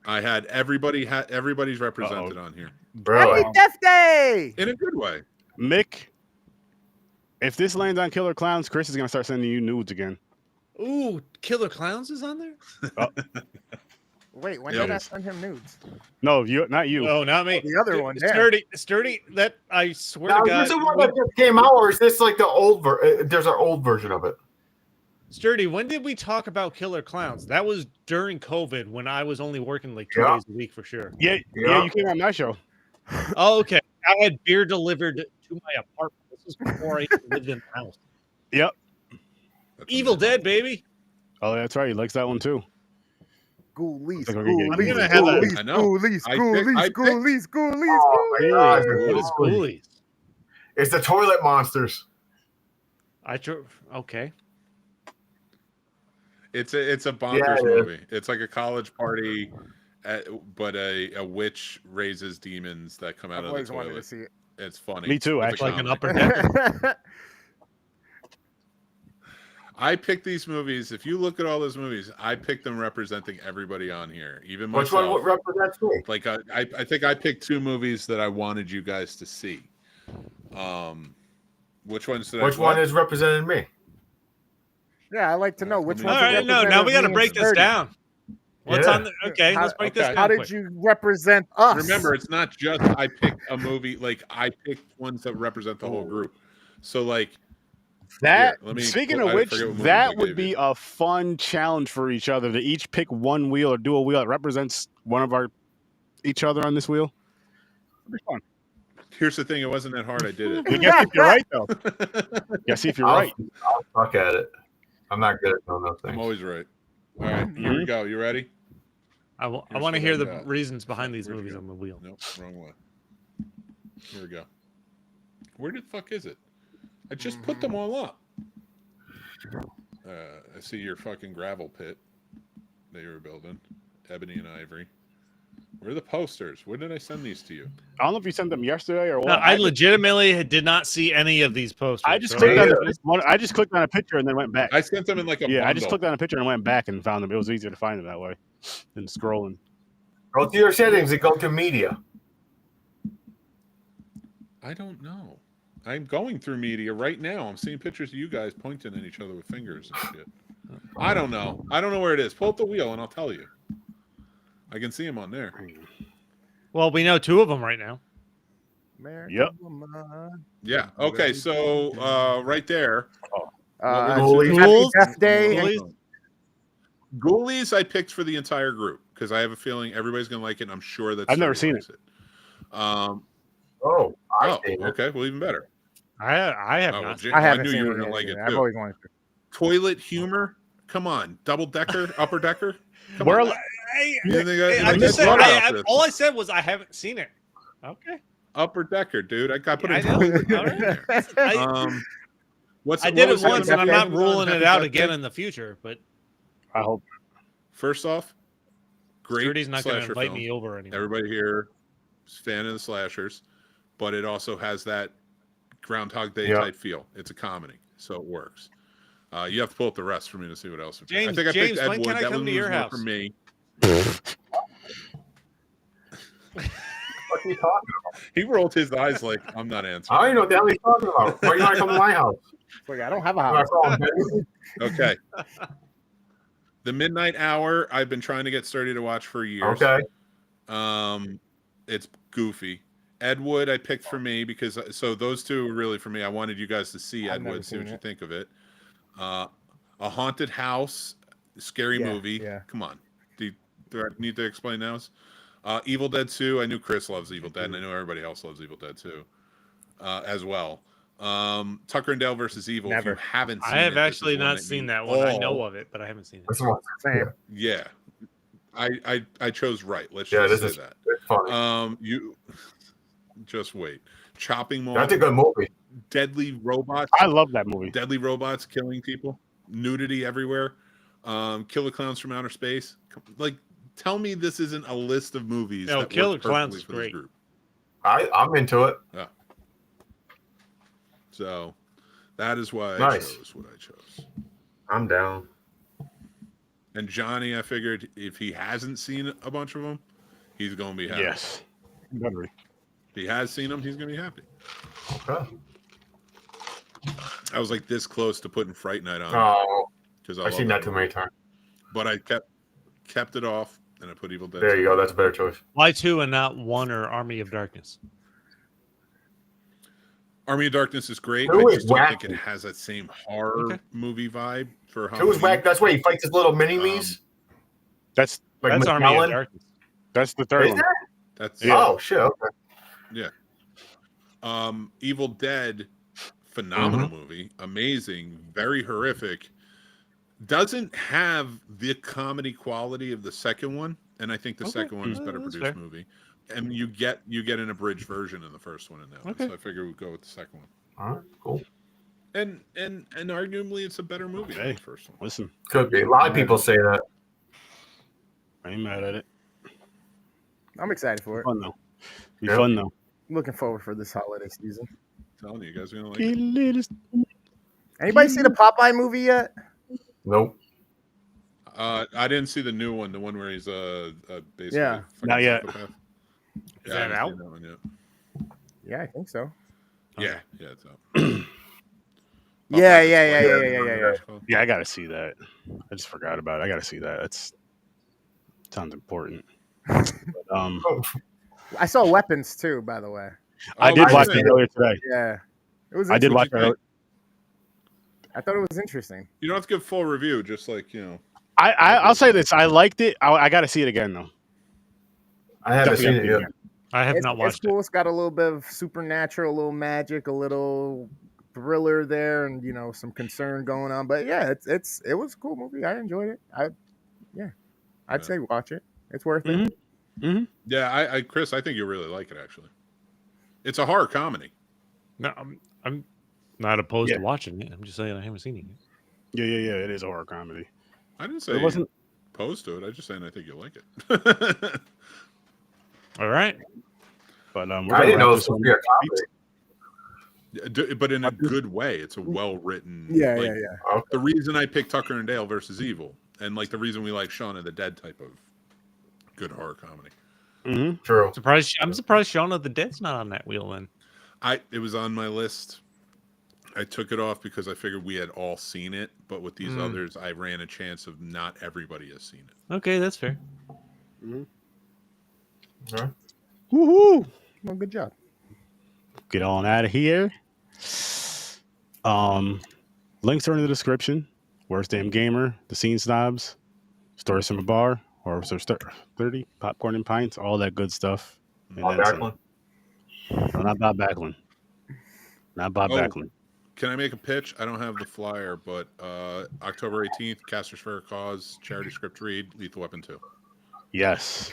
S5: I had everybody's represented on here
S4: Bro.
S1: Happy Death Day!
S5: in a good way.
S2: Mick. If this lands on Killer Clowns, Chris is gonna start sending you nudes again.
S3: Ooh, Killer Clowns is on there?
S1: Wait, when did I send him nudes?
S2: No, not you.
S3: No, not me.
S1: The other one, yeah.
S3: Sturdy. That I swear
S4: Now,
S3: to God.
S4: is this the one that just came out, or is this like the old there's an old version of it?
S3: Sturdy, when did we talk about Killer Clowns? That was during COVID when I was only working like 2 days a week for sure.
S2: Yeah, you came on my show.
S3: Oh, okay. I had beer delivered to my apartment. This was before I lived in the house.
S2: Yep.
S3: Evil Dead, baby.
S2: Oh, that's right. He likes that one too.
S1: Ghoulies.
S3: I'm gonna have a.
S2: I know.
S1: Ghoulies.
S4: Oh my God.
S3: What is Ghoulies?
S4: It's the toilet monsters.
S3: Okay.
S5: It's a bonkers movie. It's like a college party, but a witch raises demons that come out of the toilet.
S1: To see it.
S5: It's funny.
S2: Me too.
S3: It's
S2: Actually,
S3: like an upper decker.
S5: I picked these movies. If you look at all those movies, I picked them representing everybody on here, even myself.
S4: Which one represents me?
S5: Like I think I picked 2 movies that I wanted you guys to see. Which ones did
S4: Which one is representing me?
S1: Yeah, I like to know which one.
S3: All right, no, now we got to break this down. What's on the? Okay, let's break this down.
S1: How did you represent us?
S5: Remember, it's not just I picked a movie. Like I picked ones that represent the whole group. So like.
S2: That
S5: here,
S2: speaking of which, that would be a fun challenge for each other to each pick one wheel or do a wheel that represents one of each other on this wheel. It'd be fun.
S5: Here's the thing: it wasn't that hard. I did it.
S2: You guess if you're right, though. Guess if you're right.
S4: I'll suck at it. I'm not good at doing those things.
S5: I'm always right. All right, here we go. You ready?
S3: I want to hear the reasons behind these movies on the wheel.
S5: Nope, wrong way. Here we go. Where the fuck is it? I just put them all up. I see your fucking gravel pit that you were building. Ebony and Ivory. Where are the posters? When did I send these to you?
S2: I don't know if you sent them yesterday or what.
S3: No, I legitimately did not see any of these posters.
S2: I just clicked on a picture and then went back.
S5: I sent them in like a bundle.
S2: I just clicked on a picture and went back and found them. It was easier to find them that way than scrolling.
S4: Go to your settings and go to media.
S5: I don't know. I'm going through media right now. I'm seeing pictures of you guys pointing at each other with fingers and shit. I don't know. I don't know where it is. Pull up the wheel and I'll tell you. I can see them on there.
S3: Well, we know 2 of them right now.
S2: Yep.
S5: Yeah. Okay. So right there.
S1: Happy Death Day.
S5: Ghoulies I picked for the entire group because I have a feeling everybody's gonna like it. And I'm sure that
S2: I've never seen it.
S5: Okay. Well, even better.
S3: I have not.
S1: I haven't
S5: knew
S1: seen
S5: you were
S1: it
S5: gonna
S1: yet
S5: like it
S1: either.
S5: too.
S1: I've always wanted to.
S5: Toilet humor. Come on, double decker, upper decker. Come
S2: We're
S5: on.
S3: All I said was I haven't seen it. Okay.
S5: Upper decker, dude. I put it.
S3: I did it once, and I'm not ruling it out again in the future. But
S2: I hope.
S5: First off, great.
S3: Sturdy's not going to invite
S5: film.
S3: me over anymore.
S5: Everybody here is a fan of the slashers, but it also has that Groundhog Day type feel. It's a comedy, so it works. You have to pull up the rest for me to see what else.
S3: James,
S5: I picked Ed
S3: when
S5: Wood.
S3: can I
S5: that
S3: come to your house?
S5: For me.
S4: What are you talking about?
S5: He rolled his eyes like I'm not answering.
S4: I don't know what the hell he's talking about. Why you want to come to my house?
S1: Like, I don't have a house.
S5: Okay. The Midnight Hour. I've been trying to get Sturdy to watch for years.
S4: Okay.
S5: It's goofy. Ed Wood I picked for me because those 2 are really for me. I wanted you guys to see Ed Wood, see what you think of it. A haunted house, scary movie.
S1: Yeah.
S5: Come on. Do I need to explain those? Evil Dead 2. I knew Chris loves Evil Dead, and I know everybody else loves Evil Dead 2 as well. Tucker and Dale versus Evil.
S1: Never.
S5: If you haven't seen
S3: I have
S5: it,
S3: actually not seen that one. I know of it, but I haven't seen it.
S1: Same.
S5: Yeah. I chose right. Let's just say that.
S4: It's funny.
S5: You just wait. Chopping Mall.
S4: That's a good movie.
S5: Deadly robots.
S2: I love that movie.
S5: Deadly robots killing people. Nudity everywhere. Killer Clowns from Outer Space. Like, tell me this isn't a list of movies.
S3: No,
S5: that
S3: Killer
S5: work
S3: Clowns is
S5: for this
S3: great.
S5: group.
S4: I'm into it.
S5: Yeah. So that is why I chose what I chose.
S4: I'm down.
S5: And Johnny, I figured if he hasn't seen a bunch of them, he's going to be happy.
S2: Yes. Better.
S5: If he has seen them, he's going to be happy.
S4: Okay.
S5: I was like this close to putting Fright Night on.
S4: Oh,
S5: because
S4: I've seen that too many times.
S5: But I kept it off, and I put Evil Dead.
S4: There you go. That's a better choice.
S3: Why 2 and not 1 or Army of Darkness?
S5: Army of Darkness is great.
S4: Two
S5: I
S4: is
S5: just don't think
S4: wacky.
S5: it has that same horror movie vibe for Halloween.
S4: 2 is whack. That's where he fights his little mini-me's.
S6: That's
S3: Army of Darkness.
S6: That's the third
S4: Is
S6: one.
S4: that?
S5: That's
S4: Oh shit. Okay.
S5: Yeah. Evil Dead, phenomenal movie, amazing, very horrific. Doesn't have the comedy quality of the second one, and I think the second one is a better produced movie. And you get an abridged version in the first one and that one. So I figure we'd go with the second one.
S4: All right, cool.
S5: And arguably it's a better movie than the first one.
S6: Listen,
S4: Could be. A lot of people say that.
S6: I ain't mad at it.
S1: I'm excited for it.
S6: Fun though. Be fun though.
S1: I'm looking forward for this holiday season.
S5: I'm telling you guys are gonna like it.
S1: Anybody see the Popeye movie yet?
S4: Nope.
S5: I didn't see the new one, the one where he's basically
S6: not yet.
S5: Psychopath.
S3: Is that out?
S5: That one yet.
S1: Yeah, I think so.
S5: Yeah, it's out.
S1: Yeah.
S6: Yeah, I gotta see that. I just forgot about it. I gotta see that. That's sounds important. But,
S1: I saw Weapons too, by the way.
S6: I did watch it earlier today.
S1: Yeah, it was.
S6: I did watch it.
S1: I thought it was interesting.
S5: You don't have to give full review, just like
S6: I'll say this. I liked it. I got to see it again though.
S4: I haven't seen it yet.
S3: I have not watched
S1: It's cool. It's got a little bit of supernatural, a little magic, a little thriller there, and some concern going on. But yeah, it was a cool movie. I enjoyed it. I'd say watch it. It's worth it.
S6: Mm-hmm.
S5: Yeah, I Chris, I think you'll really like it. Actually, it's a horror comedy.
S3: No, I'm not opposed to watching it. I'm just saying I haven't seen it yet.
S6: Yeah. It is a horror comedy.
S5: I didn't say
S6: it wasn't
S5: opposed to it. I just saying I think you'll like it.
S3: All right,
S6: but
S4: I didn't know it was supposed to be a comedy.
S5: But in a good way. It's a well written.
S1: Yeah.
S5: Okay. The reason I picked Tucker and Dale versus Evil, and like the reason we like Shaun of the Dead type of good horror comedy.
S6: Mm-hmm.
S4: True.
S3: I'm surprised Shaun of the Dead's not on that wheel then.
S5: It was on my list. I took it off because I figured we had all seen it, but with these others, I ran a chance of not everybody has seen it.
S3: Okay, that's fair.
S6: Mm-hmm.
S4: Huh?
S1: Woohoo! Well, good job.
S6: Get on out of here. Links are in the description. Worst Damn Gamer, The Scene Snobs, Stories from a Bar, or 30, Popcorn and Pints, all that good stuff.
S4: Bob Backlund?
S6: No, not Bob Backlund. Not Bob Backlund.
S5: Can I make a pitch? I don't have the flyer, but October 18th, Casters for a Cause, charity script read, Lethal Weapon 2.
S6: Yes.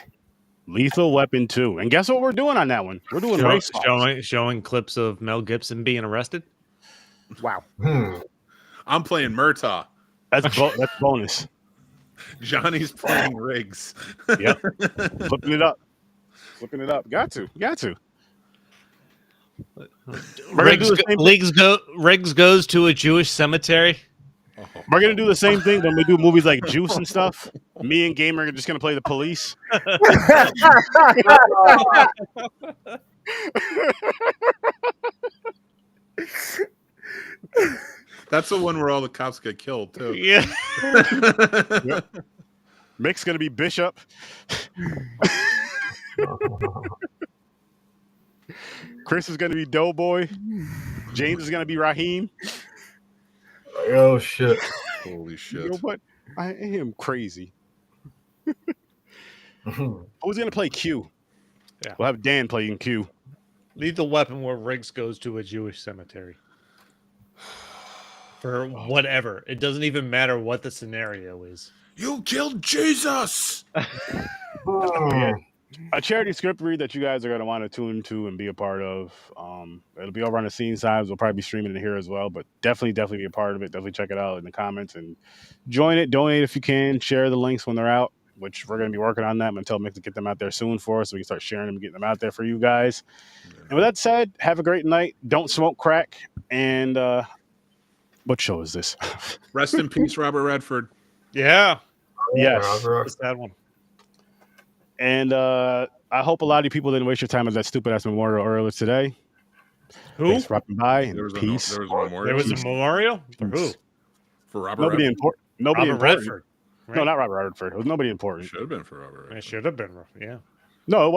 S6: Lethal Weapon 2. And guess what we're doing on that one? We're doing race
S3: showing clips of Mel Gibson being arrested.
S1: Wow.
S5: I'm playing Murtaugh.
S6: That's bonus. Johnny's
S5: playing Riggs.
S6: Yep. Flipping it up. Got to.
S3: Riggs goes to a Jewish cemetery.
S6: We're gonna do the same thing when we do movies like Juice and stuff. Me and Gamer are just gonna play the police.
S5: That's the one where all the cops get killed too.
S3: Yeah.
S6: Yep. Mick's gonna be Bishop. Chris is gonna be Doughboy. James is gonna be Raheem.
S4: Oh shit!
S5: Holy shit!
S6: You know what? I am crazy. Who's gonna play Q?
S3: Yeah,
S6: we'll have Dan playing Q.
S3: Lethal Weapon, where Riggs goes to a Jewish cemetery for whatever. It doesn't even matter what the scenario is.
S5: You killed Jesus.
S6: A charity script read that you guys are going to want to tune to and be a part of. It'll be over on the Scene Sides. We'll probably be streaming it here as well, but definitely be a part of it. Definitely check it out in the comments and join it. Donate if you can. Share the links when they're out, which we're going to be working on that. I'm going to tell Mick to get them out there soon for us so we can start sharing them and getting them out there for you guys. And with that said, have a great night. Don't smoke crack. And what show is this?
S5: Rest in peace, Robert Redford.
S3: Yeah.
S6: Yes.
S3: It's that one.
S6: And I hope a lot of you people didn't waste your time with that stupid ass memorial earlier today.
S3: Who?
S2: Thanks for dropping by. And
S5: There was
S2: peace.
S5: a memorial.
S3: There was a memorial for who?
S5: For Robert.
S2: Nobody important. Nobody
S3: Robert
S2: important.
S3: Redford. Right?
S2: No, not Robert Redford. It was nobody important.
S5: Should have been for Robert.
S3: It should have been. Yeah.
S2: No, it wasn't.